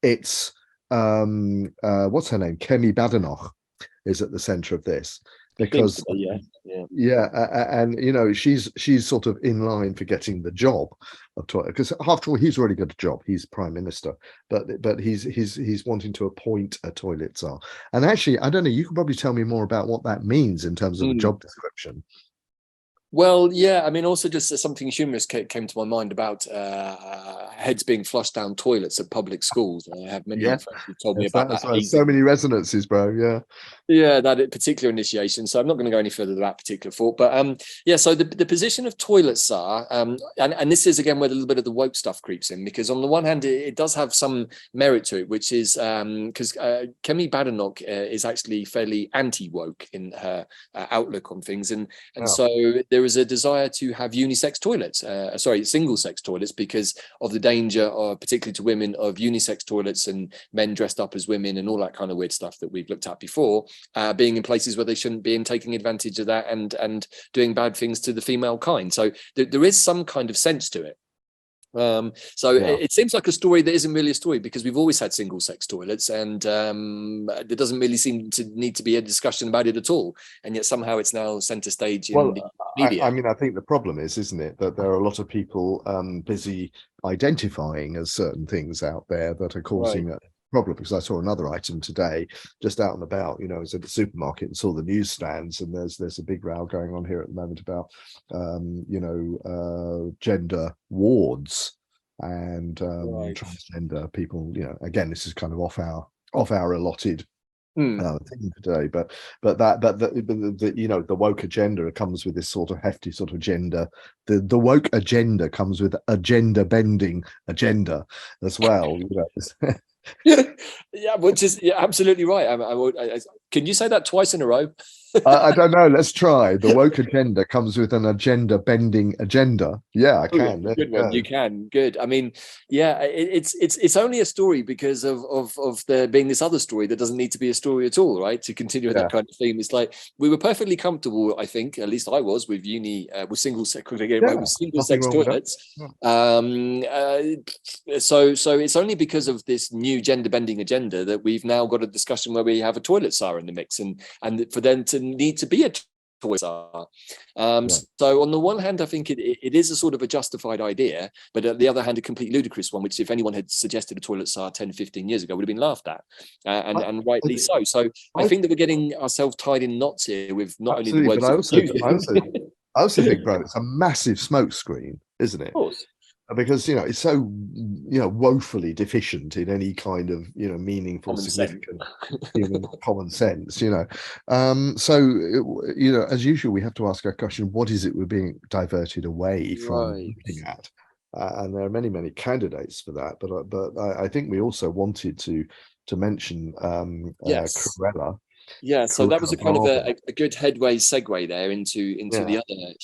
It's what's her name? Kemi Badenoch is at the center of this, because and she's sort of in line for getting the job of toilet, because after all, he's already got a job. He's prime minister, but he's wanting to appoint a toilet czar. And actually, I don't know, you can probably tell me more about what that means in terms of a job description. Well, yeah, I mean, also just something humorous came to my mind about heads being flushed down toilets at public schools. I have many friends who told me about that. So many resonances, bro. Yeah, that particular initiation. So I'm not going to go any further than that particular thought. But so the position of toilet czar, and this is again where a little bit of the woke stuff creeps in, because on the one hand, it does have some merit to it, which is because Kemi Badenoch is actually fairly anti-woke in her outlook on things, and so there is a desire to have unisex toilets, single-sex toilets, because of the danger, particularly to women, of unisex toilets and men dressed up as women and all that kind of weird stuff that we've looked at before, being in places where they shouldn't be and taking advantage of that and doing bad things to the female kind. So there is some kind of sense to it. It seems like a story that isn't really a story, because we've always had single sex toilets, and there doesn't really seem to need to be a discussion about it at all, and yet somehow it's now center stage in the media. I think the problem is, isn't it, that there are a lot of people busy identifying as certain things out there that are causing a problem. Because I saw another item today, just out and about, I was at the supermarket and saw the newsstands, and there's a big row going on here at the moment about gender wards and transgender people. Again, this is kind of off our allotted thing today, but the woke agenda comes with this sort of hefty sort of gender. The woke agenda comes with a gender bending agenda as well. Yeah, which is absolutely right. Can you say that twice in a row? I don't know. Let's try. The woke agenda comes with an agenda bending agenda. Yeah, I can. Good one. You can. Good. I mean, yeah, it's only a story because of there being this other story that doesn't need to be a story at all, right? To continue with that kind of theme, it's like we were perfectly comfortable. I think, at least I was, with with single sex toilets. So it's only because of this new gender bending agenda that we've now got a discussion where we have a toilet czar in the mix, and for them to need to be a toilet czar. So on the one hand, I think it is a sort of a justified idea, but at the other hand, a completely ludicrous one, which if anyone had suggested a toilet czar 10, 15 yees ago would have been laughed at, and rightly so. So I think that we're getting ourselves tied in knots here with not only the words. I also think, bro, it's a massive smokescreen, isn't it? Of course. Because it's so woefully deficient in any kind of meaningful, significant human common sense. As usual, we have to ask our question: what is it we're being diverted away from looking at? And there are many candidates for that. But I think we also wanted to mention Cruella. Yeah, so that was a kind of a good headway segue there into the other.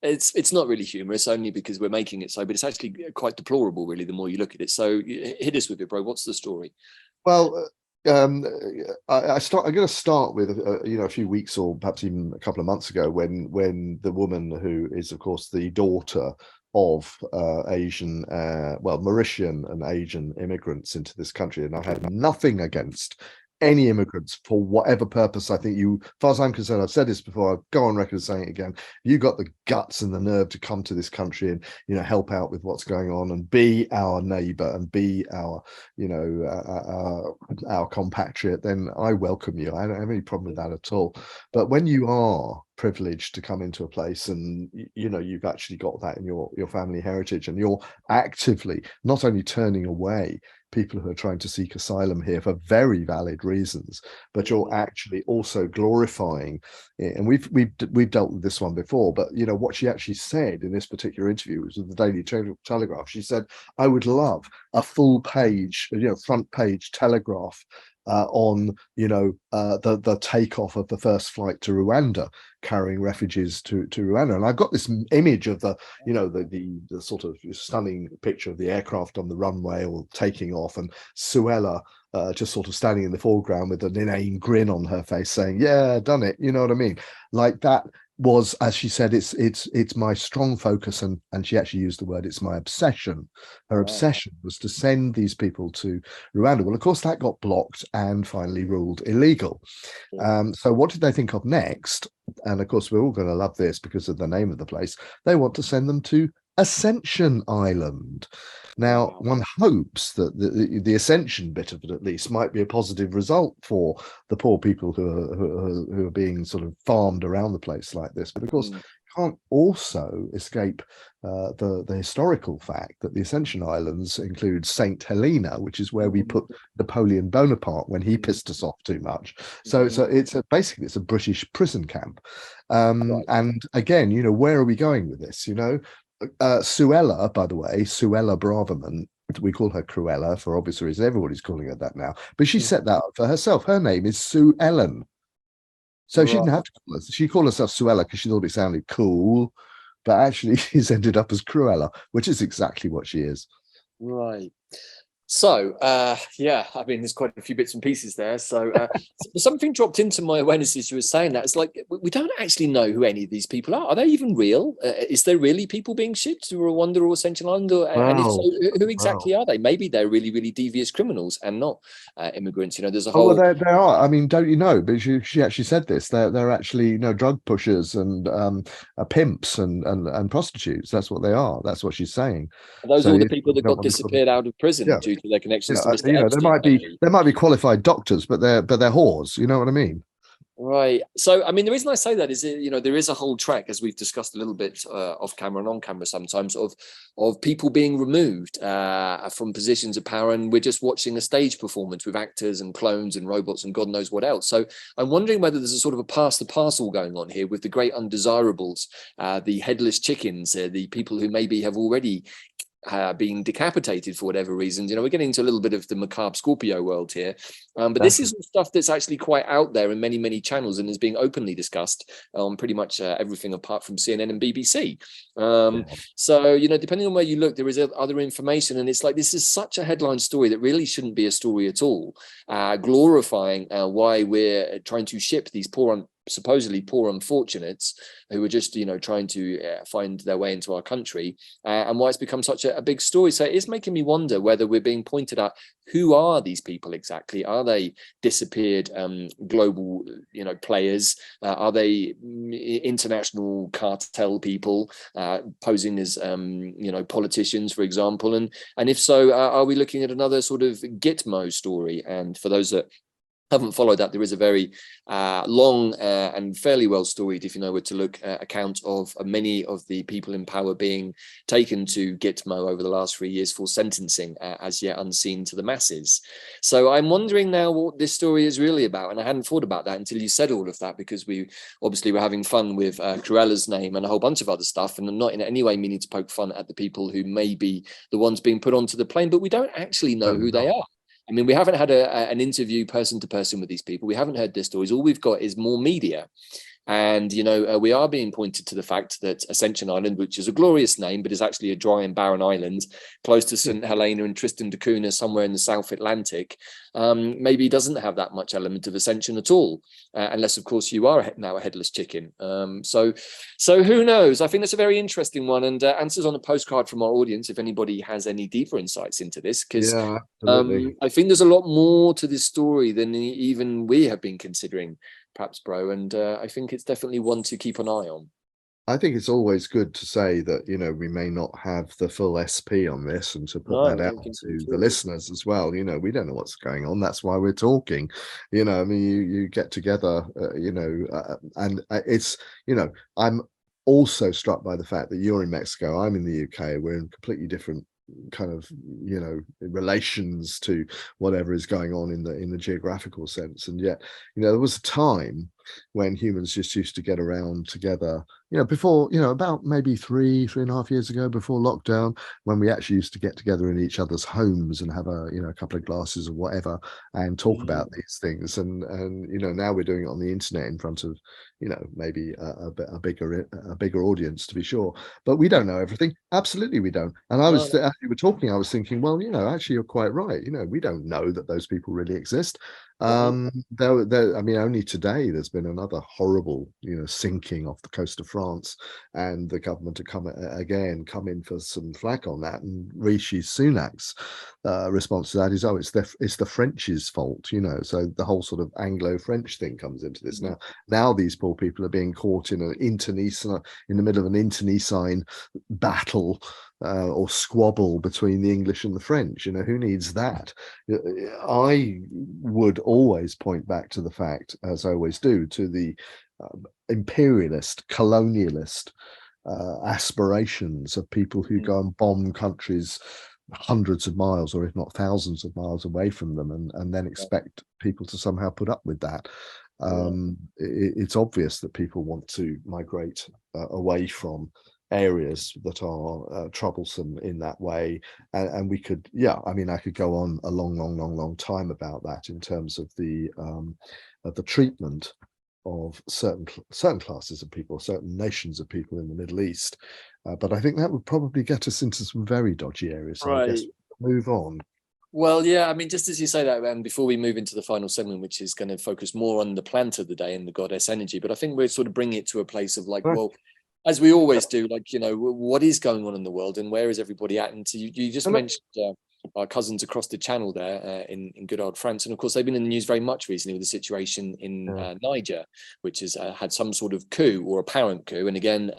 It's not really humorous, only because we're making it so, but it's actually quite deplorable, really, the more you look at it. So hit us with it, bro. What's the story? Well, I'm going to start with a few weeks or perhaps even a couple of months ago, when the woman who is, of course, the daughter of Asian, Mauritian and Asian immigrants into this country, and I had nothing against any immigrants for whatever purpose. I think as far as I'm concerned, I've said this before, I'll go on record saying it again, you got the guts and the nerve to come to this country and help out with what's going on and be our neighbor and be our our compatriot, then I welcome you. I don't have any problem with that at all. But when you are privileged to come into a place and you've actually got that in your family heritage, and you're actively not only turning away people who are trying to seek asylum here for very valid reasons, but you're actually also glorifying it. And we've dealt with this one before, but you know what she actually said in this particular interview was with the Daily Telegraph. She said, "I would love a full page, front page Telegraph on the takeoff of the first flight to Rwanda, carrying refugees to Rwanda." And I've got this image of the sort of stunning picture of the aircraft on the runway or taking off, and Suella just sort of standing in the foreground with an inane grin on her face, saying, "Yeah, done it." You know what I mean? Like that was, as she said, it's my strong focus, and she actually used the word, it's my obsession. Her obsession was to send these people to Rwanda. Well, of course, that got blocked and finally ruled illegal. So what did they think of next? And of course, we're all going to love this because of the name of the place. They want to send them to Ascension Island. Now, one hopes that the Ascension bit of it, at least, might be a positive result for the poor people who are being sort of farmed around the place like this. But of course, can't also escape the historical fact that the Ascension Islands include Saint Helena, which is where we put Napoleon Bonaparte when he pissed us off too much. So basically it's a British prison camp. And again, where are we going with this? Suella, by the way, Suella Braverman, we call her Cruella for obvious reasons. Everybody's calling her that now, but she set that up for herself. Her name is Sue Ellen. So she didn't have to call herself. She called herself Suella because she thought it sounded cool, but actually she's ended up as Cruella, which is exactly what she is. Right. So, yeah, I mean, there's quite a few bits and pieces there. So something dropped into my awareness as you were saying that. It's like, we don't actually know who any of these people are. Are they even real? Is there really people being shipped to Rwanda or Ascension Island? And if so, who exactly are they? Maybe they're really, really devious criminals and not immigrants. There's a whole... Well, they are. I mean, don't you know? But she actually said this. They're actually, drug pushers and pimps and prostitutes. That's what they are. That's what she's saying. Are those all the people that got disappeared out of prison due to their connections to Mr. Epstein? There might be qualified doctors, but they're whores. You know what I mean? Right. So, I mean, the reason I say that is, there is a whole track, as we've discussed a little bit off camera and on camera sometimes, of people being removed from positions of power, and we're just watching a stage performance with actors and clones and robots and God knows what else. So I'm wondering whether there's a sort of a pass the parcel going on here with the great undesirables, the headless chickens, the people who maybe have already being decapitated for whatever reasons. We're getting into a little bit of the macabre Scorpio world here, but this is stuff that's actually quite out there in many, many channels and is being openly discussed on pretty much everything apart from CNN and BBC. So, depending on where you look, there is other information, and it's like, this is such a headline story that really shouldn't be a story at all, glorifying why we're trying to ship these supposedly poor unfortunates who are just trying to find their way into our country, and why it's become such a big story. So it is making me wonder whether we're being pointed at, who are these people exactly? Are they disappeared global players? Are they international cartel people posing as politicians, for example? And if so, are we looking at another sort of Gitmo story? And for those that haven't followed that, there is a very long and fairly well storied, if were to look, account of many of the people in power being taken to Gitmo over the last 3 years for sentencing, as yet unseen to the masses. So I'm wondering now what this story is really about, and I hadn't thought about that until you said all of that, because we obviously were having fun with Cruella's name and a whole bunch of other stuff, and I'm not in any way meaning to poke fun at the people who may be the ones being put onto the plane, but we don't actually know who they are. I mean, we haven't had an interview person to person with these people. We haven't heard their stories. All we've got is more media. And, we are being pointed to the fact that Ascension Island, which is a glorious name, but is actually a dry and barren island close to St. Helena and Tristan da Cunha, somewhere in the South Atlantic, maybe doesn't have that much element of ascension at all, unless, of course, you are now a headless chicken. So who knows? I think that's a very interesting one, and answers on a postcard from our audience if anybody has any deeper insights into this, because I think there's a lot more to this story than even we have been considering, perhaps, bro, and I think it's definitely one to keep an eye on. I think it's always good to say that, we may not have the full SP on this, and to put that out to the listeners as well. We don't know what's going on. That's why we're talking. I mean, you get together, and it's, I'm also struck by the fact that you're in Mexico, I'm in the UK. We're in completely different kind of, relations to whatever is going on in the geographical sense. And yet, there was a time when humans just used to get around together, before, about maybe 3.5 years ago, before lockdown, when we actually used to get together in each other's homes and have a couple of glasses of whatever and talk about these things. And now we're doing it on the internet in front of, maybe a bigger audience, to be sure. But we don't know everything. Absolutely, we don't. And I was, as you were talking, I was thinking, well, actually, you're quite right. We don't know that those people really exist. I mean, only today there's been another horrible, sinking off the coast of France, and the government have come in for some flack on that. And Rishi Sunak's response to that is, it's the French's fault, So the whole sort of Anglo-French thing comes into this. Now these poor people are being caught in in the middle of an internecine battle or squabble between the English and the French. Who needs that? I would always point back to the fact, as I always do, to the imperialist, colonialist aspirations of people who go and bomb countries hundreds of miles, or if not thousands of miles away from them, and then expect people to somehow put up with that. It's obvious that people want to migrate away from areas that are troublesome in that way, and we could, I mean, I could go on a long time about that in terms of the treatment of certain classes of people, certain nations of people in the Middle East, but I think that would probably get us into some very dodgy areas. So I guess we'll move on. Well, yeah, I mean, just as you say that, and before we move into the final segment, which is going to focus more on the plant of the day and the goddess energy, but I think we're sort of bringing it to a place of like, well, as we always do, like, what is going on in the world and where is everybody at? And so you just mentioned our cousins across the channel there in good old France. And of course, they've been in the news very much recently with the situation in Niger, which has had some sort of coup or apparent coup. And again,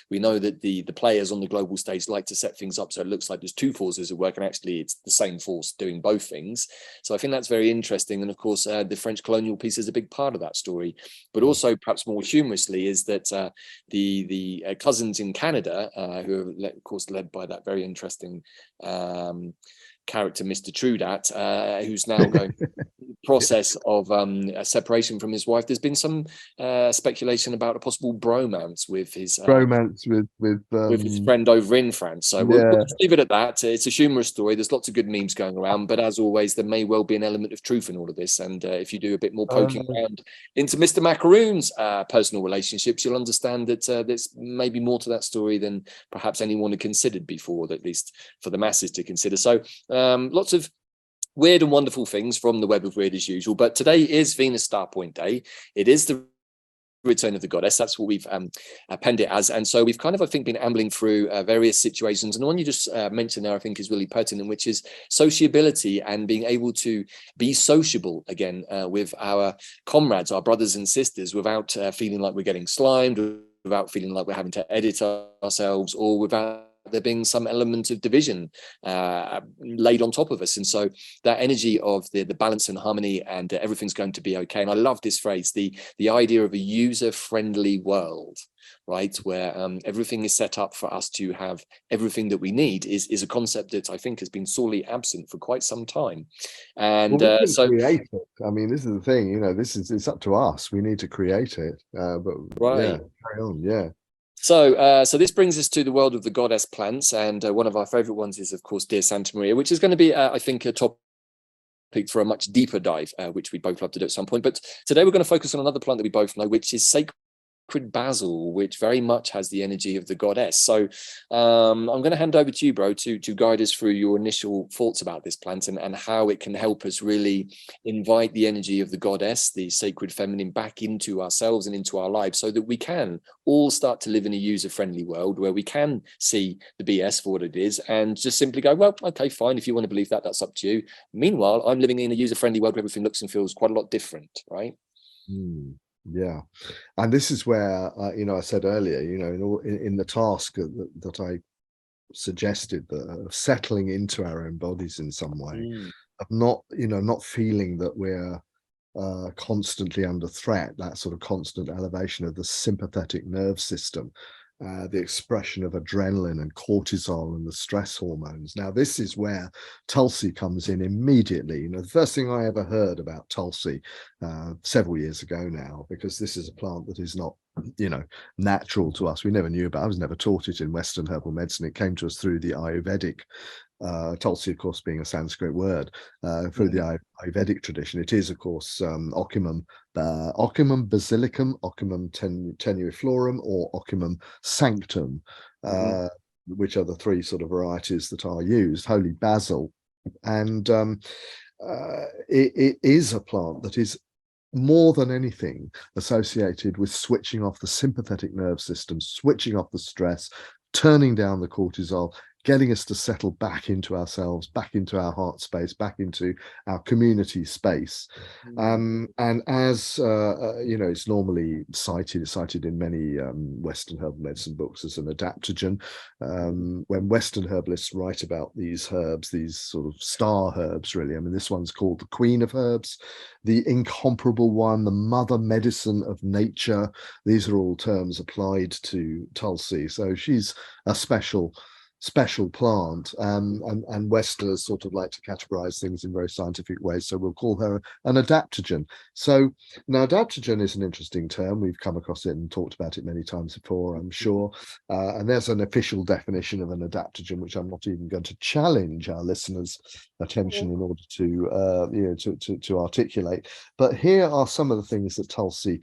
we know that the players on the global stage like to set things up so it looks like there's two forces at work, and actually it's the same force doing both things. So I think that's very interesting. And of course, the French colonial piece is a big part of that story. But also, perhaps more humorously, is that the cousins in Canada, who are, of course, led by that very interesting character, Mr. Trudat, who's now going through the process of a separation from his wife. There's been some speculation about a possible bromance with his with his friend over in France. So we'll just leave it at that. It's a humorous story. There's lots of good memes going around, but as always, there may well be an element of truth in all of this. And if you do a bit more poking around into Mr. Macaroon's personal relationships, you'll understand that there's maybe more to that story than perhaps anyone had considered before, at least for the masses to consider. So lots of weird and wonderful things from the web of Wyrd as usual. But today is Venus Star Point Day. It is the return of the goddess. That's what we've penned it as. And so we've kind of, I think, been ambling through various situations. And the one you just mentioned there, I think, is really pertinent, which is sociability and being able to be sociable again with our comrades, our brothers and sisters, without feeling like we're getting slimed, without feeling like we're having to edit ourselves, or without there being some element of division laid on top of us. And so that energy of the balance and harmony and everything's going to be okay. And I love this phrase, the idea of a user-friendly world, right, where everything is set up for us to have everything that we need is a concept that I think has been sorely absent for quite some time. And so create it. I mean, this is the thing, it's up to us. We need to create it. Carry on. So this brings us to the world of the goddess plants, and one of our favorite ones is, of course, Dear Santa Maria, which is going to be, I think, a topic for a much deeper dive, which we'd both love to do at some point. But today we're going to focus on another plant that we both know, which is sacred basil, which very much has the energy of the goddess. So I'm going to hand over to you, bro, to guide us through your initial thoughts about this plant and how it can help us really invite the energy of the goddess, the sacred feminine, back into ourselves and into our lives, so that we can all start to live in a user-friendly world where we can see the BS for what it is and just simply go, well, okay, fine, if you want to believe that, that's up to you. Meanwhile, I'm living in a user-friendly world where everything looks and feels quite a lot different, right? Yeah, and this is where I said earlier, in the task that I suggested, of settling into our own bodies in some way, of not feeling that we're constantly under threat, that sort of constant elevation of the sympathetic nerve system, the expression of adrenaline and cortisol and the stress hormones. Now, this is where Tulsi comes in immediately. The first thing I ever heard about Tulsi several years ago now, because this is a plant that is not, natural to us. We never knew about it. I was never taught it in Western herbal medicine. It came to us through the Ayurvedic, Tulsi, of course, being a Sanskrit word, through the Ayurvedic tradition. It is, of course, Occamum basilicum, Occamum tenuiflorum, or Occamum sanctum, which are the three sort of varieties that are used. Holy basil, and it is a plant that is more than anything associated with switching off the sympathetic nerve system, switching off the stress, turning down the cortisol, getting us to settle back into ourselves, back into our heart space, back into our community space. And as it's normally cited in many Western herbal medicine books as an adaptogen. When Western herbalists write about these herbs, these sort of star herbs, really, I mean, this one's called the Queen of Herbs, the incomparable one, the mother medicine of nature. These are all terms applied to Tulsi. So she's a special plant, and Westerners sort of like to categorize things in very scientific ways, so we'll call her an adaptogen. So now, adaptogen is an interesting term. We've come across it and talked about it many times before, I'm sure, and there's an official definition of an adaptogen, which I'm not even going to challenge our listeners' attention in order to articulate. But here are some of the things that Tulsi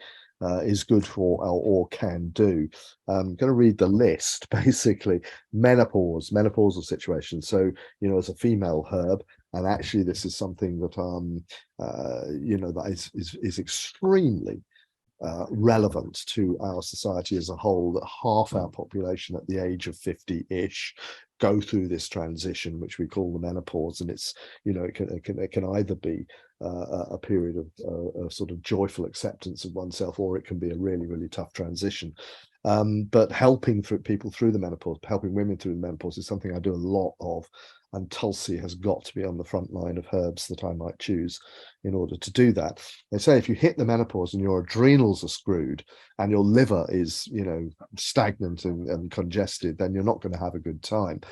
is good for or can do. I'm going to read the list. Basically, menopausal situation. So, as a female herb, and actually this is something that that is extremely relevant to our society as a whole, that half our population at the age of 50-ish go through this transition, which we call the menopause. And it's, it can either be a period of sort of joyful acceptance of oneself, or it can be a really, really tough transition. But helping people through the menopause, helping women through the menopause, is something I do a lot of. And Tulsi has got to be on the front line of herbs that I might choose in order to do that. They say if you hit the menopause and your adrenals are screwed and your liver is, stagnant and congested, then you're not going to have a good time.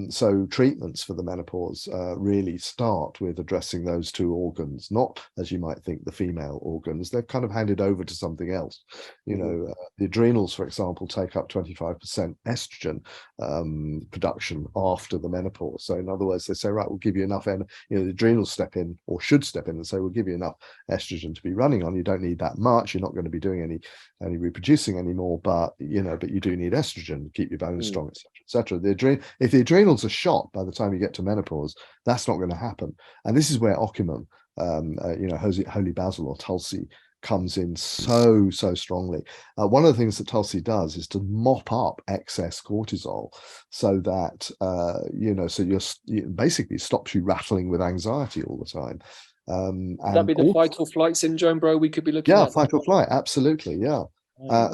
So treatments for the menopause really start with addressing those two organs, not, as you might think, the female organs. They've kind of handed over to something else. The adrenals, for example, take up 25% estrogen production after the menopause. So in other words, they say, right, we'll give you enough, and the adrenals step in, or should step in, and say, we'll give you enough estrogen to be running on. You don't need that much. You're not going to be doing any reproducing anymore, but you do need estrogen to keep your bones strong, etc., etc. If the adrenals are shot by the time you get to menopause, that's not going to happen. And this is where Occamum, holy basil or Tulsi, comes in so strongly. One of the things that Tulsi does is to mop up excess cortisol, so that so basically stops you rattling with anxiety all the time. Would that be the fight or flight syndrome, bro? We could be looking at fight or flight, absolutely, yeah.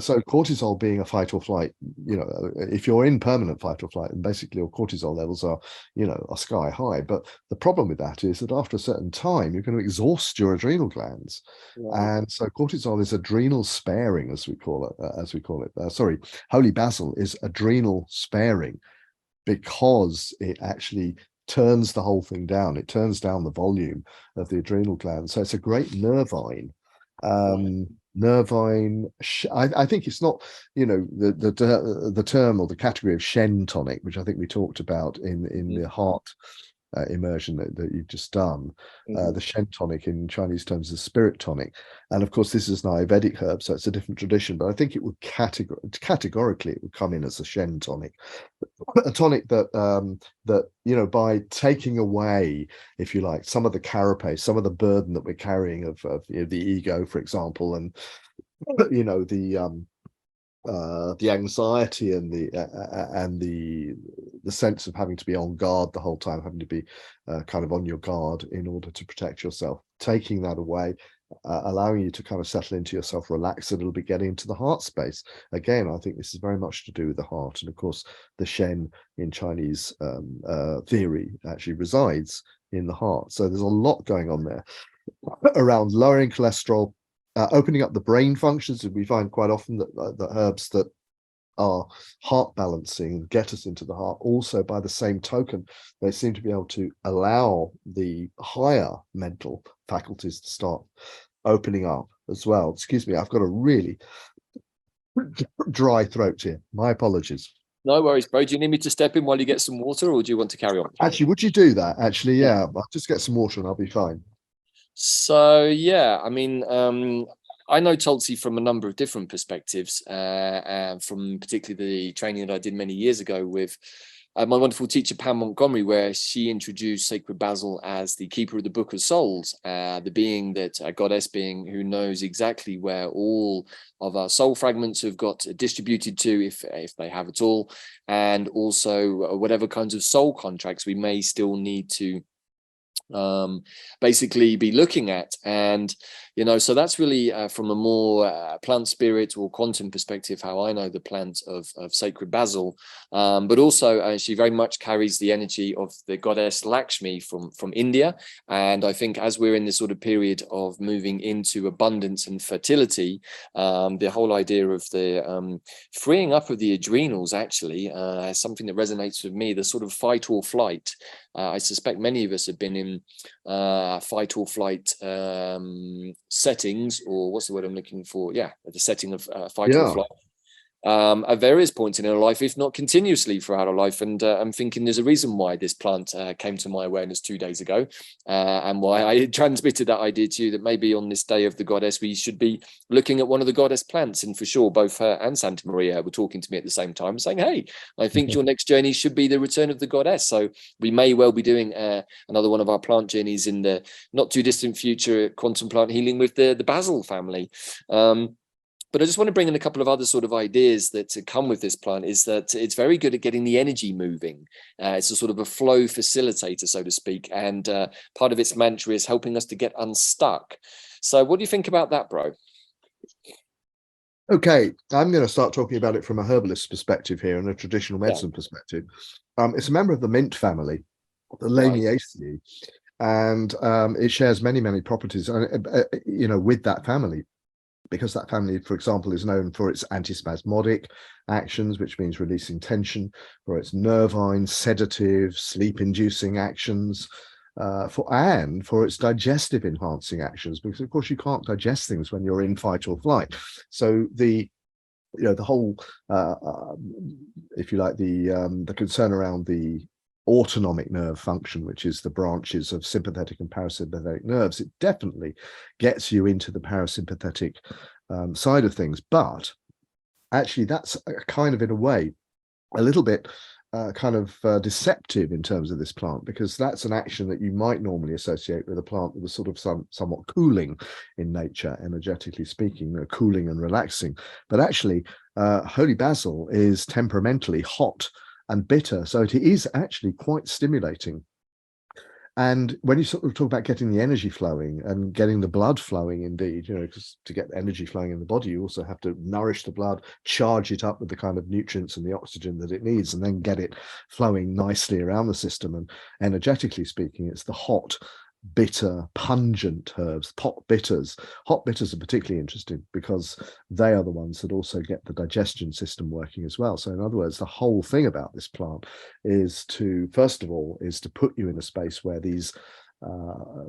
So cortisol being a fight or flight, if you're in permanent fight or flight, then basically your cortisol levels are sky high. But the problem with that is that after a certain time, you're going to exhaust your adrenal glands. And so cortisol is adrenal sparing, as we call it. Holy basil is adrenal sparing, because it actually turns the whole thing down. It turns down the volume of the adrenal glands. So it's a great nervine. I think it's not, the term or the category of Shen tonic, which I think we talked about in the heart immersion that you've just done. The Shen tonic in Chinese terms is spirit tonic, and of course this is an Ayurvedic herb, so it's a different tradition, but I think it would categorically it would come in as a Shen tonic, a tonic that by taking away, if you like, some of the carapace, some of the burden that we're carrying of the ego, for example, and the anxiety and the sense of having to be on guard the whole time, having to be kind of on your guard in order to protect yourself, taking that away, allowing you to kind of settle into yourself, relax a little bit, getting into the heart space. Again, I think this is very much to do with the heart, and of course the Shen in Chinese theory actually resides in the heart. So there's a lot going on there around lowering cholesterol, opening up the brain functions. And we find quite often that the herbs that our heart balancing, get us into the heart. Also, by the same token, they seem to be able to allow the higher mental faculties to start opening up as well. Excuse me, I've got a really dry throat here. My apologies. No worries, bro. Do you need me to step in while you get some water, or do you want to carry on? Actually, would you do that? Actually, yeah, I'll just get some water and I'll be fine. So yeah, I mean, I know Tulsi from a number of different perspectives, from particularly the training that I did many years ago with my wonderful teacher Pam Montgomery, where she introduced Sacred Basil as the keeper of the Book of Souls, the being that a goddess being who knows exactly where all of our soul fragments have got distributed to, if they have at all, and also whatever kinds of soul contracts we may still need to basically be looking at. And so that's really from a more plant spirit or quantum perspective how I know the plant of Sacred Basil, but also she very much carries the energy of the goddess Lakshmi from India. And I think as we're in this sort of period of moving into abundance and fertility, the whole idea of the freeing up of the adrenals actually something that resonates with me, the sort of fight or flight. I suspect many of us have been in fight or flight settings, or what's the word I'm looking for? Yeah, the setting of fight or flight at various points in our life, if not continuously throughout our life. And I'm thinking there's a reason why this plant came to my awareness 2 days ago, and why I transmitted that idea to you, that maybe on this day of the goddess, we should be looking at one of the goddess plants. And for sure, both her and Santa Maria were talking to me at the same time, saying, hey, I think your next journey should be the return of the goddess. So we may well be doing another one of our plant journeys in the not too distant future, quantum plant healing with the basil family. But I just want to bring in a couple of other sort of ideas that come with this plant. Is that it's very good at getting the energy moving. It's a sort of a flow facilitator, so to speak. And part of its mantra is helping us to get unstuck. So what do you think about that, bro? Okay, I'm going to start talking about it from a herbalist perspective here and a traditional medicine perspective. It's a member of the mint family, the Lamiaceae, and it shares many, many properties, with that family. Because that family, for example, is known for its antispasmodic actions, which means releasing tension, for its nervine, sedative, sleep-inducing actions, for its digestive enhancing actions, because of course you can't digest things when you're in fight or flight. So the whole, if you like, the concern around the autonomic nerve function, which is the branches of sympathetic and parasympathetic nerves, it definitely gets you into the parasympathetic side of things. But actually, that's kind of, in a way, a little bit deceptive in terms of this plant, because that's an action that you might normally associate with a plant that was sort of somewhat cooling in nature, energetically speaking, cooling and relaxing. But actually, holy basil is temperamentally hot and bitter, so it is actually quite stimulating. And when you sort of talk about getting the energy flowing and getting the blood flowing, indeed, because to get energy flowing in the body, you also have to nourish the blood, charge it up with the kind of nutrients and the oxygen that it needs, and then get it flowing nicely around the system. And energetically speaking, it's the hot, bitter, pungent herbs, hot bitters. Hot bitters are particularly interesting because they are the ones that also get the digestion system working as well. So in other words, the whole thing about this plant is to, first of all, is to put you in a space where these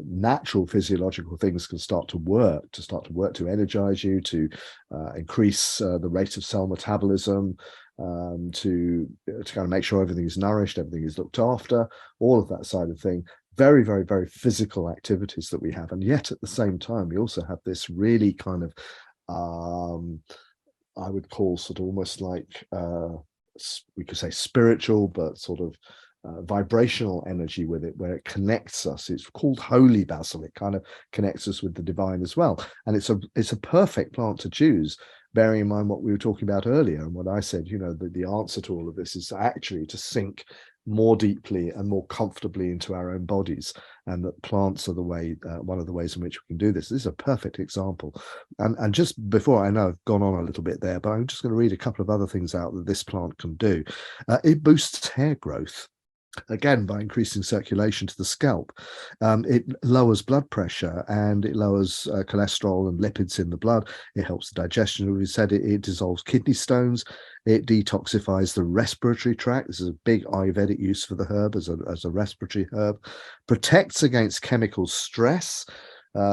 natural physiological things can start to work to energize you, to increase the rate of cell metabolism, to kind of make sure everything is nourished, everything is looked after, all of that side of thing. Very, very, very physical activities that we have. And yet at the same time, we also have this really kind of, I would call sort of almost like, we could say spiritual, but sort of vibrational energy with it, where it connects us. It's called holy basil. It kind of connects us with the divine as well. And it's a perfect plant to choose, bearing in mind what we were talking about earlier. And what I said, the answer to all of this is actually to sink more deeply and more comfortably into our own bodies, and that plants are the way, one of the ways in which we can do this. This is a perfect example. And just before, I know I've gone on a little bit there, but I'm just going to read a couple of other things out that this plant can do. It boosts hair growth. again, by increasing circulation to the scalp. It lowers blood pressure, and it lowers cholesterol and lipids in the blood. It helps the digestion. We said it dissolves kidney stones. It detoxifies the respiratory tract. This is a big Ayurvedic use for the herb as a respiratory herb. Protects against chemical stress.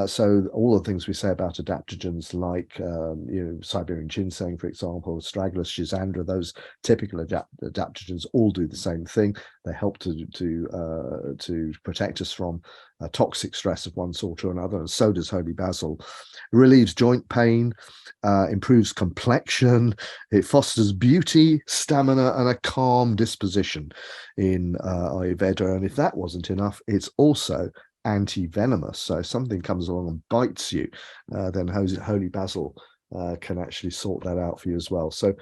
So all the things we say about adaptogens, like Siberian ginseng, for example, astragalus, schisandra, those typical adaptogens all do the same thing. They help to protect us from toxic stress of one sort or another, and so does holy basil. It relieves joint pain, improves complexion. It fosters beauty, stamina, and a calm disposition in Ayurveda. And if that wasn't enough, it's also anti-venomous. So if something comes along and bites you, then holy basil can actually sort that out for you as well. So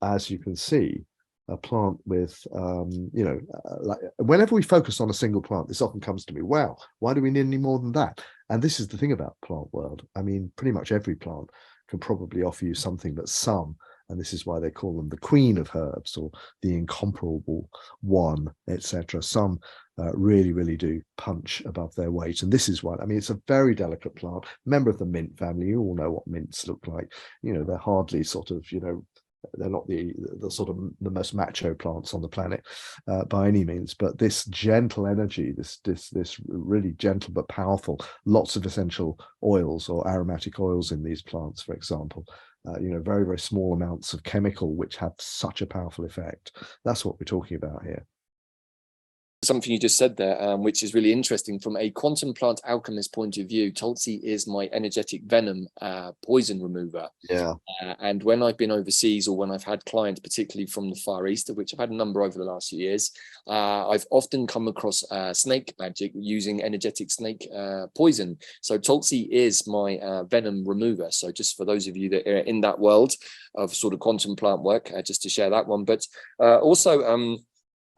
as you can see, a plant with like whenever we focus on a single plant, this often comes to me, wow, why do we need any more than that? And this is the thing about plant world. I mean, pretty much every plant can probably offer you something, but some, and this is why they call them the queen of herbs or the incomparable one, etc. Some really, really do punch above their weight. And this is one. I mean, it's a very delicate plant, member of the mint family. You all know what mints look like. They're hardly sort of, they're not the sort of the most macho plants on the planet by any means, but this gentle energy, this really gentle but powerful, lots of essential oils or aromatic oils in these plants, for example, very, very small amounts of chemical which have such a powerful effect. That's what we're talking about here. Something you just said there, which is really interesting from a quantum plant alchemist point of view. Tulsi is my energetic venom poison remover. Yeah. And when I've been overseas, or when I've had clients, particularly from the Far East, of which I've had a number over the last few years, I've often come across snake magic using energetic snake poison. So Tulsi is my venom remover. So just for those of you that are in that world of sort of quantum plant work, just to share that one. But also,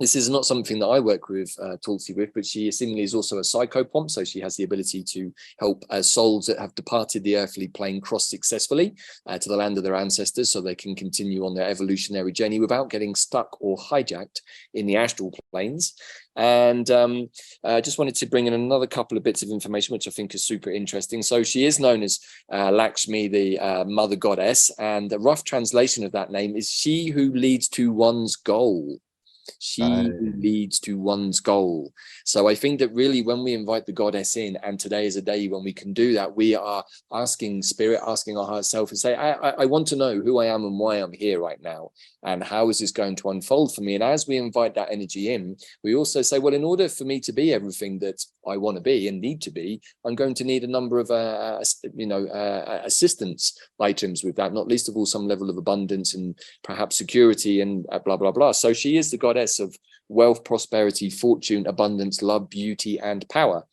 this is not something that I work with Tulsi with, but she seemingly is also a psychopomp. So she has the ability to help souls that have departed the earthly plane cross successfully to the land of their ancestors, so they can continue on their evolutionary journey without getting stuck or hijacked in the astral planes. And I just wanted to bring in another couple of bits of information, which I think is super interesting. So she is known as Lakshmi, the mother goddess, and the rough translation of that name is she who leads to one's goal. She who leads to one's goal. So I think that really when we invite the goddess in, and today is a day when we can do that, we are asking spirit, asking our heart self, and say, I want to know who I am and why I'm here right now, and how is this going to unfold for me. And as we invite that energy in, we also say, well, in order for me to be everything that I want to be and need to be, I'm going to need a number of assistance items with that, not least of all some level of abundance and perhaps security and blah blah blah. So she is the goddess of wealth, prosperity, fortune, abundance, love, beauty, and power.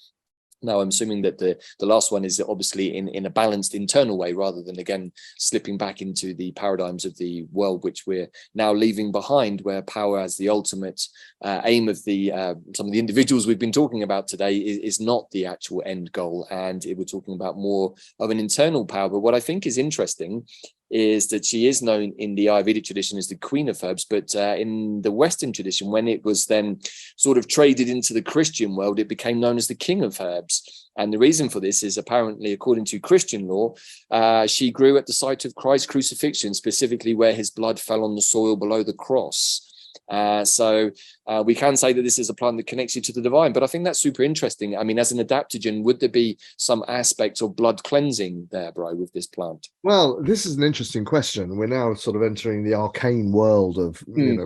Now, I'm assuming that the last one is obviously in a balanced internal way, rather than, again, slipping back into the paradigms of the world, which we're now leaving behind, where power as the ultimate aim of some of the individuals we've been talking about today is not the actual end goal. And we're talking about more of an internal power. But what I think is interesting is that she is known in the Ayurvedic tradition as the queen of herbs, but in the Western tradition, when it was then sort of traded into the Christian world, it became known as the king of herbs. And the reason for this is, apparently, according to Christian law, she grew at the site of Christ's crucifixion, specifically where his blood fell on the soil below the cross. So we can say that this is a plant that connects you to the divine, but I think that's super interesting. I mean, as an adaptogen, would there be some aspects of blood cleansing there, bro, with this plant? Well, this is an interesting question. We're now sort of entering the arcane world of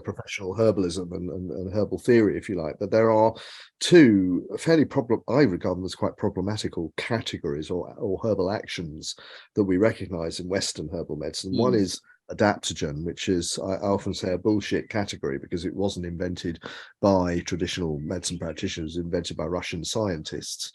professional herbalism and herbal theory, if you like. But there are two I regard them as quite problematical categories or herbal actions that we recognize in Western herbal medicine. One is adaptogen, which is, I often say, a bullshit category, because it wasn't invented by traditional medicine practitioners, invented by Russian scientists.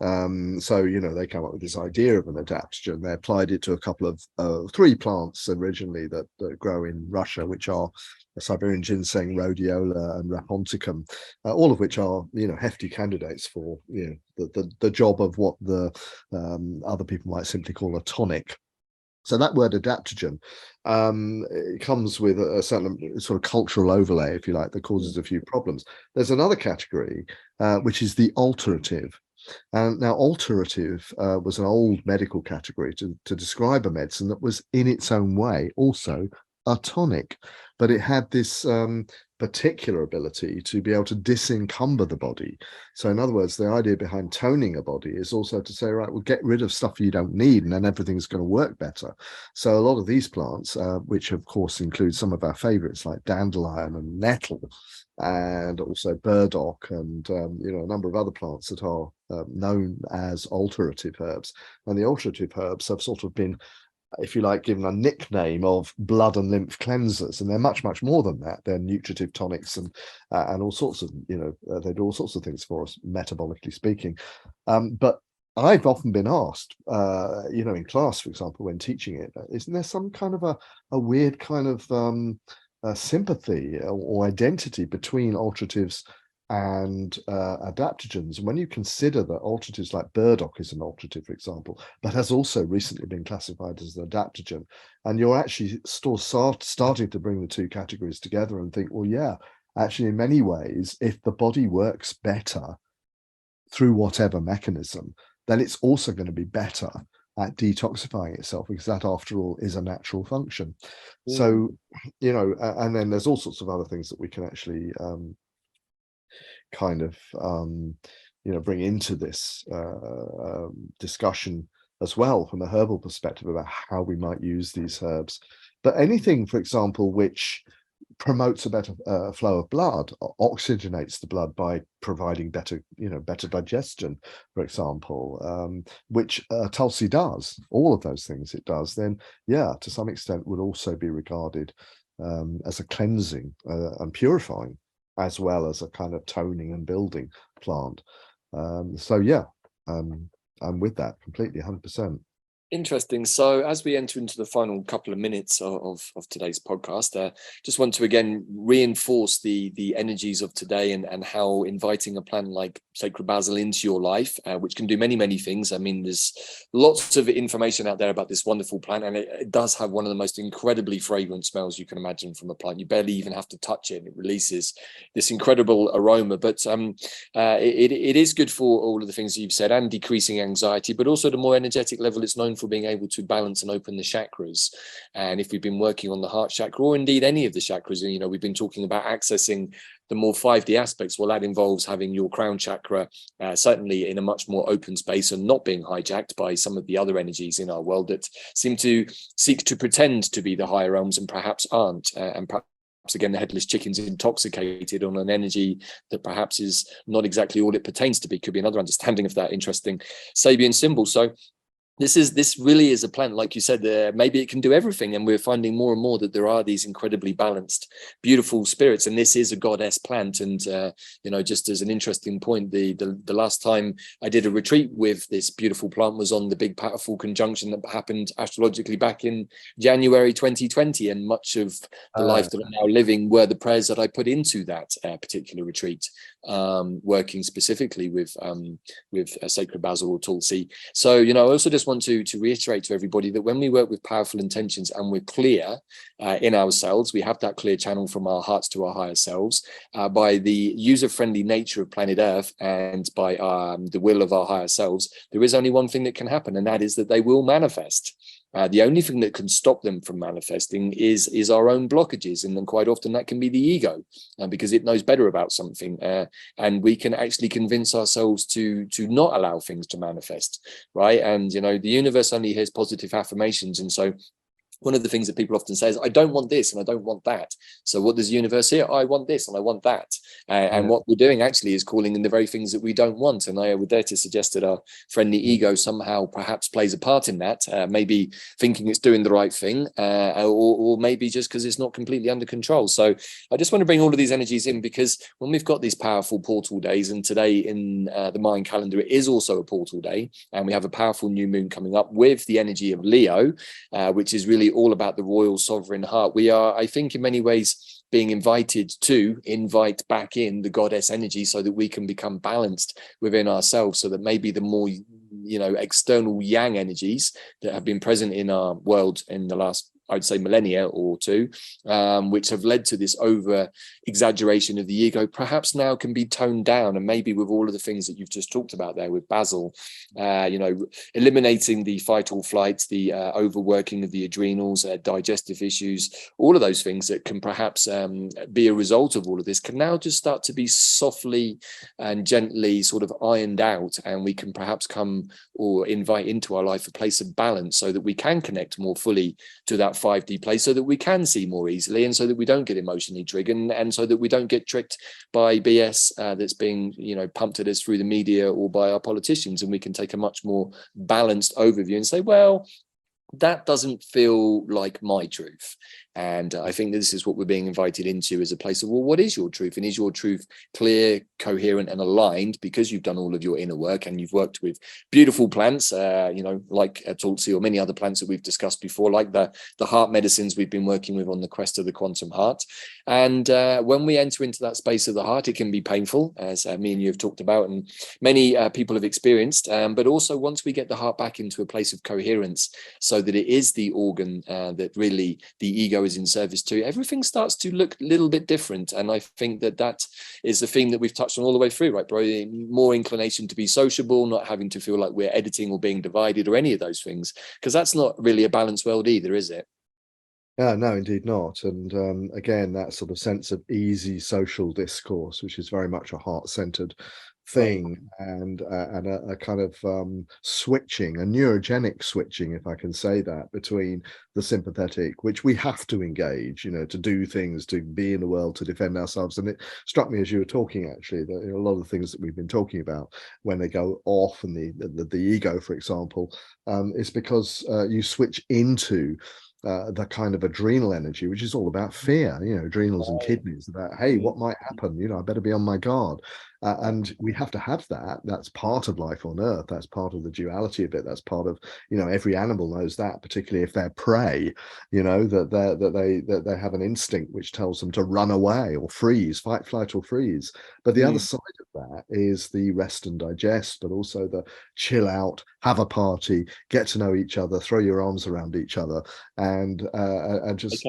So they came up with this idea of an adaptogen. They applied it to a couple of three plants originally that grow in Russia, which are Siberian ginseng, rhodiola, and raponticum, all of which are hefty candidates for the job of what the other people might simply call a tonic. So that word adaptogen, it comes with a certain sort of cultural overlay, if you like, that causes a few problems. There's another category, which is the alterative. Now, alterative was an old medical category to describe a medicine that was in its own way also a tonic, but it had this particular ability to be able to disencumber the body. So in other words, the idea behind toning a body is also to say, right, well, get rid of stuff you don't need, and then everything's going to work better. So a lot of these plants, which of course include some of our favorites like dandelion and nettle, and also burdock, and you know, a number of other plants that are known as alterative herbs. And the alterative herbs have sort of been, if you like, given a nickname of blood and lymph cleansers, and they're much, much more than that. They're nutritive tonics and all sorts of, you know, they do all sorts of things for us, metabolically speaking. But I've often been asked, you know, in class, for example, when teaching it, isn't there some kind of a weird kind of sympathy or identity between alteratives and adaptogens? When you consider that alteratives like burdock is an alterative, for example, but has also recently been classified as an adaptogen, and you're actually still starting to bring the two categories together and think, well, yeah, actually, in many ways, if the body works better through whatever mechanism, then it's also going to be better at detoxifying itself, because that, after all, is a natural function. So, you know, and then there's all sorts of other things that we can actually kind of you know, bring into this discussion as well from a herbal perspective about how we might use these herbs. But anything, for example, which promotes a better flow of blood, oxygenates the blood by providing better, you know, better digestion, for example, which Tulsi does, all of those things it does, then yeah, to some extent would also be regarded as a cleansing and purifying, as well as a kind of toning and building plant. So yeah, I'm with that completely, 100%. Interesting. So as we enter into the final couple of minutes of today's podcast, just want to again reinforce the energies of today, and how inviting a plant like sacred basil into your life, which can do many, many things. I mean, there's lots of information out there about this wonderful plant, and it does have one of the most incredibly fragrant smells you can imagine from a plant. You barely even have to touch it, and it releases this incredible aroma. But it is good for all of the things that you've said, and decreasing anxiety, but also the more energetic level, it's known for being able to balance and open the chakras. And if we've been working on the heart chakra, or indeed any of the chakras, you know, we've been talking about accessing the more 5D aspects. Well, that involves having your crown chakra certainly in a much more open space, and not being hijacked by some of the other energies in our world that seem to seek to pretend to be the higher realms and perhaps aren't, and perhaps again the headless chicken's intoxicated on an energy that perhaps is not exactly all it pertains to be. Could be another understanding of that interesting Sabian symbol. So this really is a plant, like you said, maybe it can do everything, and we're finding more and more that there are these incredibly balanced, beautiful spirits, and this is a goddess plant. And you know, just as an interesting point, the last time I did a retreat with this beautiful plant was on the big powerful conjunction that happened astrologically back in January 2020, and much of the life that I'm now living were the prayers that I put into that particular retreat, working specifically with sacred basil or Tulsi. So, you know, I also just want to reiterate to everybody that when we work with powerful intentions and we're clear in ourselves, we have that clear channel from our hearts to our higher selves, by the user-friendly nature of planet Earth, and by the will of our higher selves, there is only one thing that can happen, and that is that they will manifest. The only thing that can stop them from manifesting is our own blockages, and then quite often that can be the ego, because it knows better about something, and we can actually convince ourselves to not allow things to manifest, right? And you know, the universe only hears positive affirmations, and so one of the things that people often say is, I don't want this and I don't want that. So what does the universe hear? I want this and I want that. And what we're doing actually is calling in the very things that we don't want. And I would dare to suggest that our friendly ego somehow perhaps plays a part in that, maybe thinking it's doing the right thing, or maybe just because it's not completely under control. So I just want to bring all of these energies in, because when we've got these powerful portal days, and today in the Mayan calendar, it is also a portal day, and we have a powerful new moon coming up with the energy of Leo, which is really all about the royal sovereign heart. We are, I think, in many ways being invited to invite back in the goddess energy, so that we can become balanced within ourselves, so that maybe the more external yang energies that have been present in our world in the last, I'd say, millennia or two, which have led to this over exaggeration of the ego, perhaps now can be toned down. And maybe with all of the things that you've just talked about there with Basil, eliminating the fight or flight, the overworking of the adrenals, digestive issues, all of those things that can perhaps be a result of all of this can now just start to be softly and gently sort of ironed out. And we can perhaps come or invite into our life a place of balance so that we can connect more fully to that 5D place, so that we can see more easily, and so that we don't get emotionally triggered, and so that we don't get tricked by BS that's being pumped at us through the media or by our politicians, and we can take a much more balanced overview and say, well, that doesn't feel like my truth. And I think this is what we're being invited into, as a place of, well, what is your truth? And is your truth clear, coherent, and aligned because you've done all of your inner work and you've worked with beautiful plants, like Tulsi or many other plants that we've discussed before, like the heart medicines we've been working with on the quest of the quantum heart. And when we enter into that space of the heart, it can be painful, as me and you have talked about, and many people have experienced. But also, once we get the heart back into a place of coherence, so that it is the organ that really the ego is in service to, everything starts to look a little bit different. And I think that is the theme that we've touched on all the way through, right, bro? More inclination to be sociable, not having to feel like we're editing or being divided or any of those things, because that's not really a balanced world either, is it? Yeah, no, indeed not. And again, that sort of sense of easy social discourse, which is very much a heart-centered thing, and a kind of switching, a neurogenic switching, if I can say that, between the sympathetic, which we have to engage, to do things, to be in the world, to defend ourselves. And it struck me as you were talking, actually, that a lot of the things that we've been talking about, when they go off, and the ego, for example, is because you switch into the kind of adrenal energy, which is all about fear, adrenals and kidneys, about, hey, what might happen? I better be on my guard. And we have to have that. That's part of life on Earth. That's part of the duality of it. That's part of, every animal knows that, particularly if they're prey, that they have an instinct which tells them to run away or freeze, fight, flight, or freeze. But the other side of that is the rest and digest, but also the chill out, have a party, get to know each other, throw your arms around each other, and just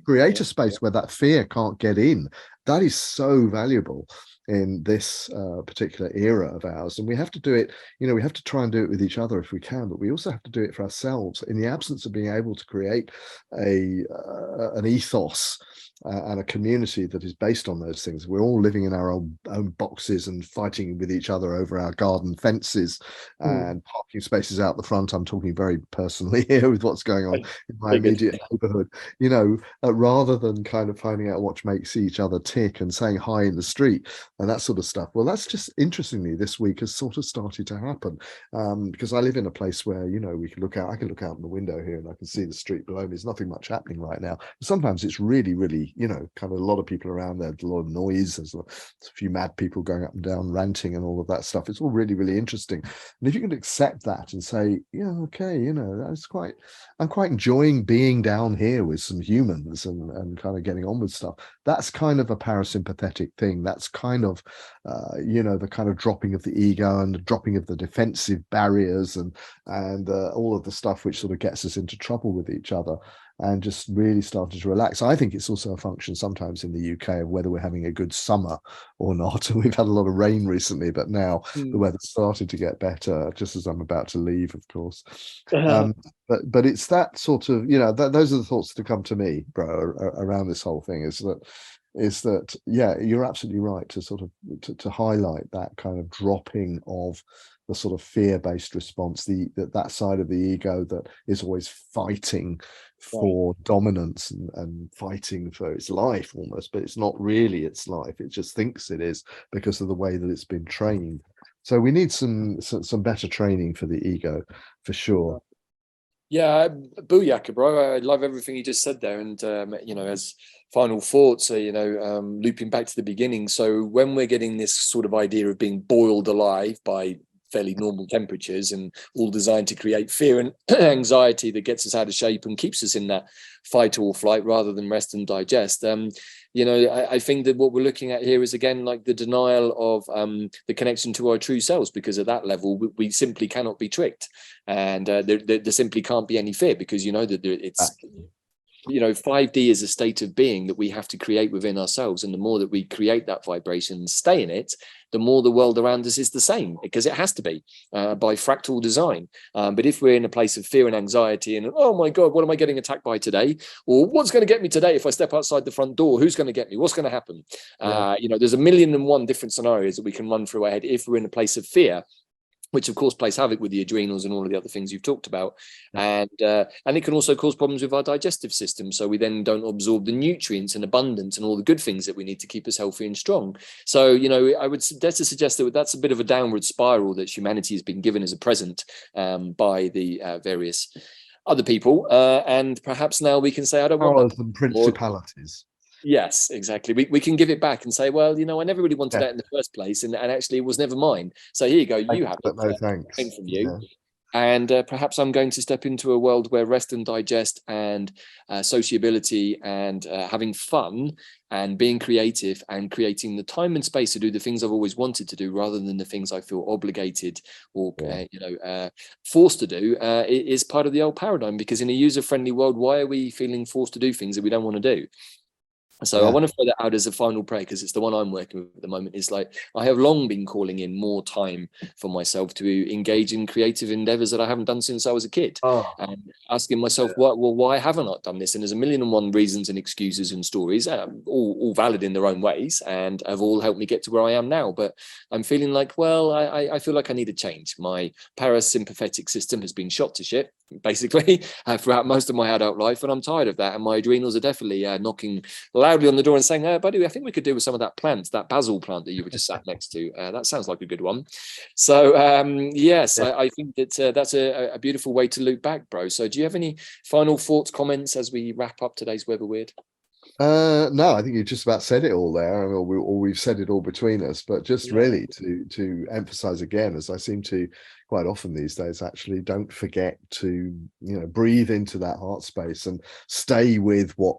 create a space where that fear can't get in. That is so valuable in this particular era of ours. And we have to do it, we have to try and do it with each other if we can, but we also have to do it for ourselves in the absence of being able to create an ethos and a community that is based on those things. We're all living in our own boxes and fighting with each other over our garden fences and parking spaces out the front. I'm talking very personally here with what's going on in my immediate neighborhood, rather than kind of finding out what makes each other tick and saying hi in the street and that sort of stuff. Well, that's just, interestingly, this week has sort of started to happen, because I live in a place where, we can look out, I can look out in the window here and I can see the street below me. There's nothing much happening right now. Sometimes it's really, really, kind of a lot of people around there, a lot of noise. There's a few mad people going up and down, ranting and all of that stuff. It's all really, really interesting. And if you can accept that and say, okay, I'm quite enjoying being down here with some humans and kind of getting on with stuff. That's kind of a parasympathetic thing. That's kind of, the kind of dropping of the ego and the dropping of the defensive barriers and all of the stuff which sort of gets us into trouble with each other, and just really started to relax. I think it's also a function sometimes in the UK of whether we're having a good summer or not. We've had a lot of rain recently, but now the weather's started to get better, just as I'm about to leave, of course. But it's that sort of, those are the thoughts that come to me, bro, around this whole thing, is that yeah, you're absolutely right to sort of to highlight that kind of dropping of the sort of fear-based response, that side of the ego that is always fighting for dominance and fighting for its life almost, but it's not really its life. It just thinks it is because of the way that it's been trained. So we need some better training for the ego, for sure. Yeah, booyaka, bro. I love everything you just said there. And, as final thoughts, looping back to the beginning. So when we're getting this sort of idea of being boiled alive by fairly normal temperatures, and all designed to create fear and anxiety that gets us out of shape and keeps us in that fight or flight rather than rest and digest. I think that what we're looking at here is, again, like the denial of the connection to our true selves, because at that level we simply cannot be tricked, and there simply can't be any fear, because that it's 5D is a state of being that we have to create within ourselves, and the more that we create that vibration and stay in it, the more the world around us is the same, because it has to be by fractal design. But if we're in a place of fear and anxiety, and oh my God, what am I getting attacked by today? Or what's going to get me today if I step outside the front door? Who's going to get me? What's going to happen? There's a million and one different scenarios that we can run through our head if we're in a place of fear, which of course plays havoc with the adrenals and all of the other things you've talked about. And it can also cause problems with our digestive system. So we then don't absorb the nutrients and abundance and all the good things that we need to keep us healthy and strong. So, I would dare to suggest that that's a bit of a downward spiral that humanity has been given as a present by the various other people. And perhaps now we can say, I don't want powers and principalities. Yes, exactly. We can give it back and say, well, I never really wanted that in the first place, and actually it was never mine. So here you go, you have it. No thanks. From you. And perhaps I'm going to step into a world where rest and digest and sociability and having fun and being creative and creating the time and space to do the things I've always wanted to do, rather than the things I feel obligated or forced to do, is part of the old paradigm. Because in a user-friendly world, why are we feeling forced to do things that we don't want to do? So I want to throw that out as a final prayer, because it's the one I'm working with at the moment. Is like, I have long been calling in more time for myself to engage in creative endeavors that I haven't done since I was a kid, and asking myself, why haven't I done this? And there's a million and one reasons and excuses and stories, all valid in their own ways, and have all helped me get to where I am now. But I'm feeling like, I feel like I need a change. My parasympathetic system has been shot to shit, basically, throughout most of my adult life, and I'm tired of that. And my adrenals are definitely knocking loudly on the door and saying, buddy, I think we could do with some of that plant, that basil plant that you were just sat next to. That sounds like a good one. So I think that that's a beautiful way to loop back, bro. So do you have any final thoughts, comments as we wrap up today's Web of Wyrd? No, I think you just about said it all there, or we've said it all between us. But just really to emphasize again, as I seem to quite often these days, actually, don't forget to breathe into that heart space and stay with what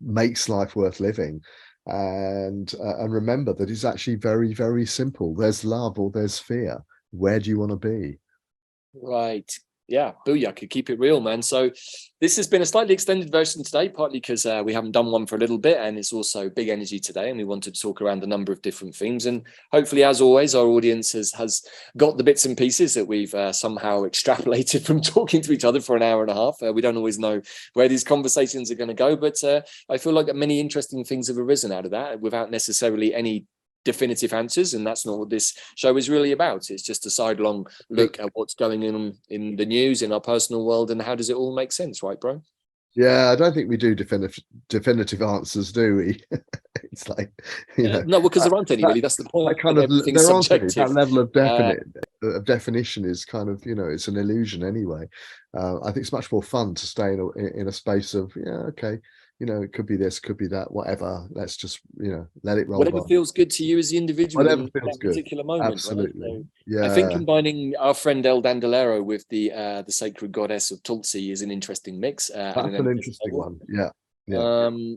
makes life worth living, and remember that it's actually very, very simple. There's love or there's fear. Where do you want to be? Right. Yeah, booyah, keep it real, man. So this has been a slightly extended version today, partly because we haven't done one for a little bit, and it's also big energy today, and we wanted to talk around a number of different themes. And hopefully, as always, our audience has got the bits and pieces that we've somehow extrapolated from talking to each other for an hour and a half. We don't always know where these conversations are going to go, but I feel like many interesting things have arisen out of that without necessarily any definitive answers, and that's not what this show is really about. It's just a sidelong look at what's going on in the news, in our personal world, and how does it all make sense, right, bro? Yeah, I don't think we do definitive answers, do we? It's like, no, because there aren't any really. That's the point. Kind of, there aren't any. That level of definition is kind of, it's an illusion anyway. I think it's much more fun to stay in a space of, okay, it could be this, could be that, whatever. Let's just, let it roll. Whatever feels good to you as the individual. Whatever feels good. Particular moment. Absolutely. Right? So I think combining our friend El Dandolero with the sacred goddess of Tulsi is an interesting mix. That's an interesting one. Yeah.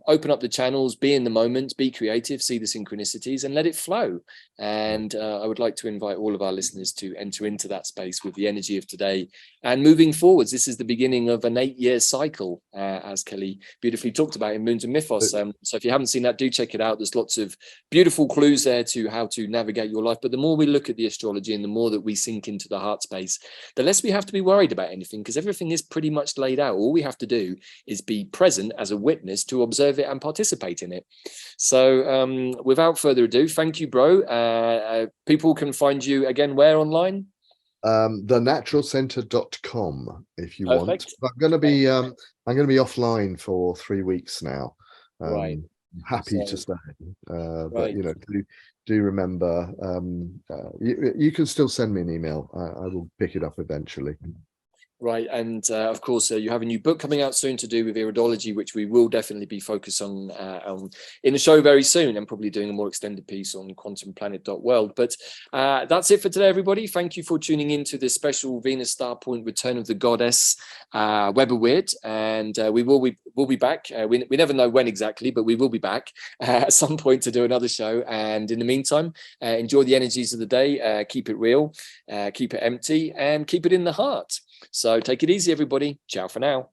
Open up the channels, be in the moment, be creative, see the synchronicities, and let it flow. And I would like to invite all of our listeners to enter into that space with the energy of today and moving forwards. This is the beginning of an 8-year cycle, as Kelly beautifully talked about in Moons and Mythos. So if you haven't seen that, do check it out. There's lots of beautiful clues there to how to navigate your life. But the more we look at the astrology and the more that we sink into the heart space, the less we have to be worried about anything, because everything is pretty much laid out. All we have to do is be present as a witness to observe it and participate in it. So without further ado, thank you, bro. People can find you again where online? thenaturalcenter.com if you want. I'm going to be offline for 3 weeks now. Right. I'm happy to stay, but do remember, you can still send me an email. I will pick it up eventually. Right, and of course, you have a new book coming out soon to do with iridology, which we will definitely be focused on in the show very soon, and probably doing a more extended piece on quantumplanet.world. But that's it for today, everybody. Thank you for tuning in to this special Venus Star Point Return of the Goddess Wyrd, and we'll be back. We never know when exactly, but we will be back at some point to do another show. And in the meantime, enjoy the energies of the day. Keep it real, keep it empty, and keep it in the heart. So take it easy, everybody. Ciao for now.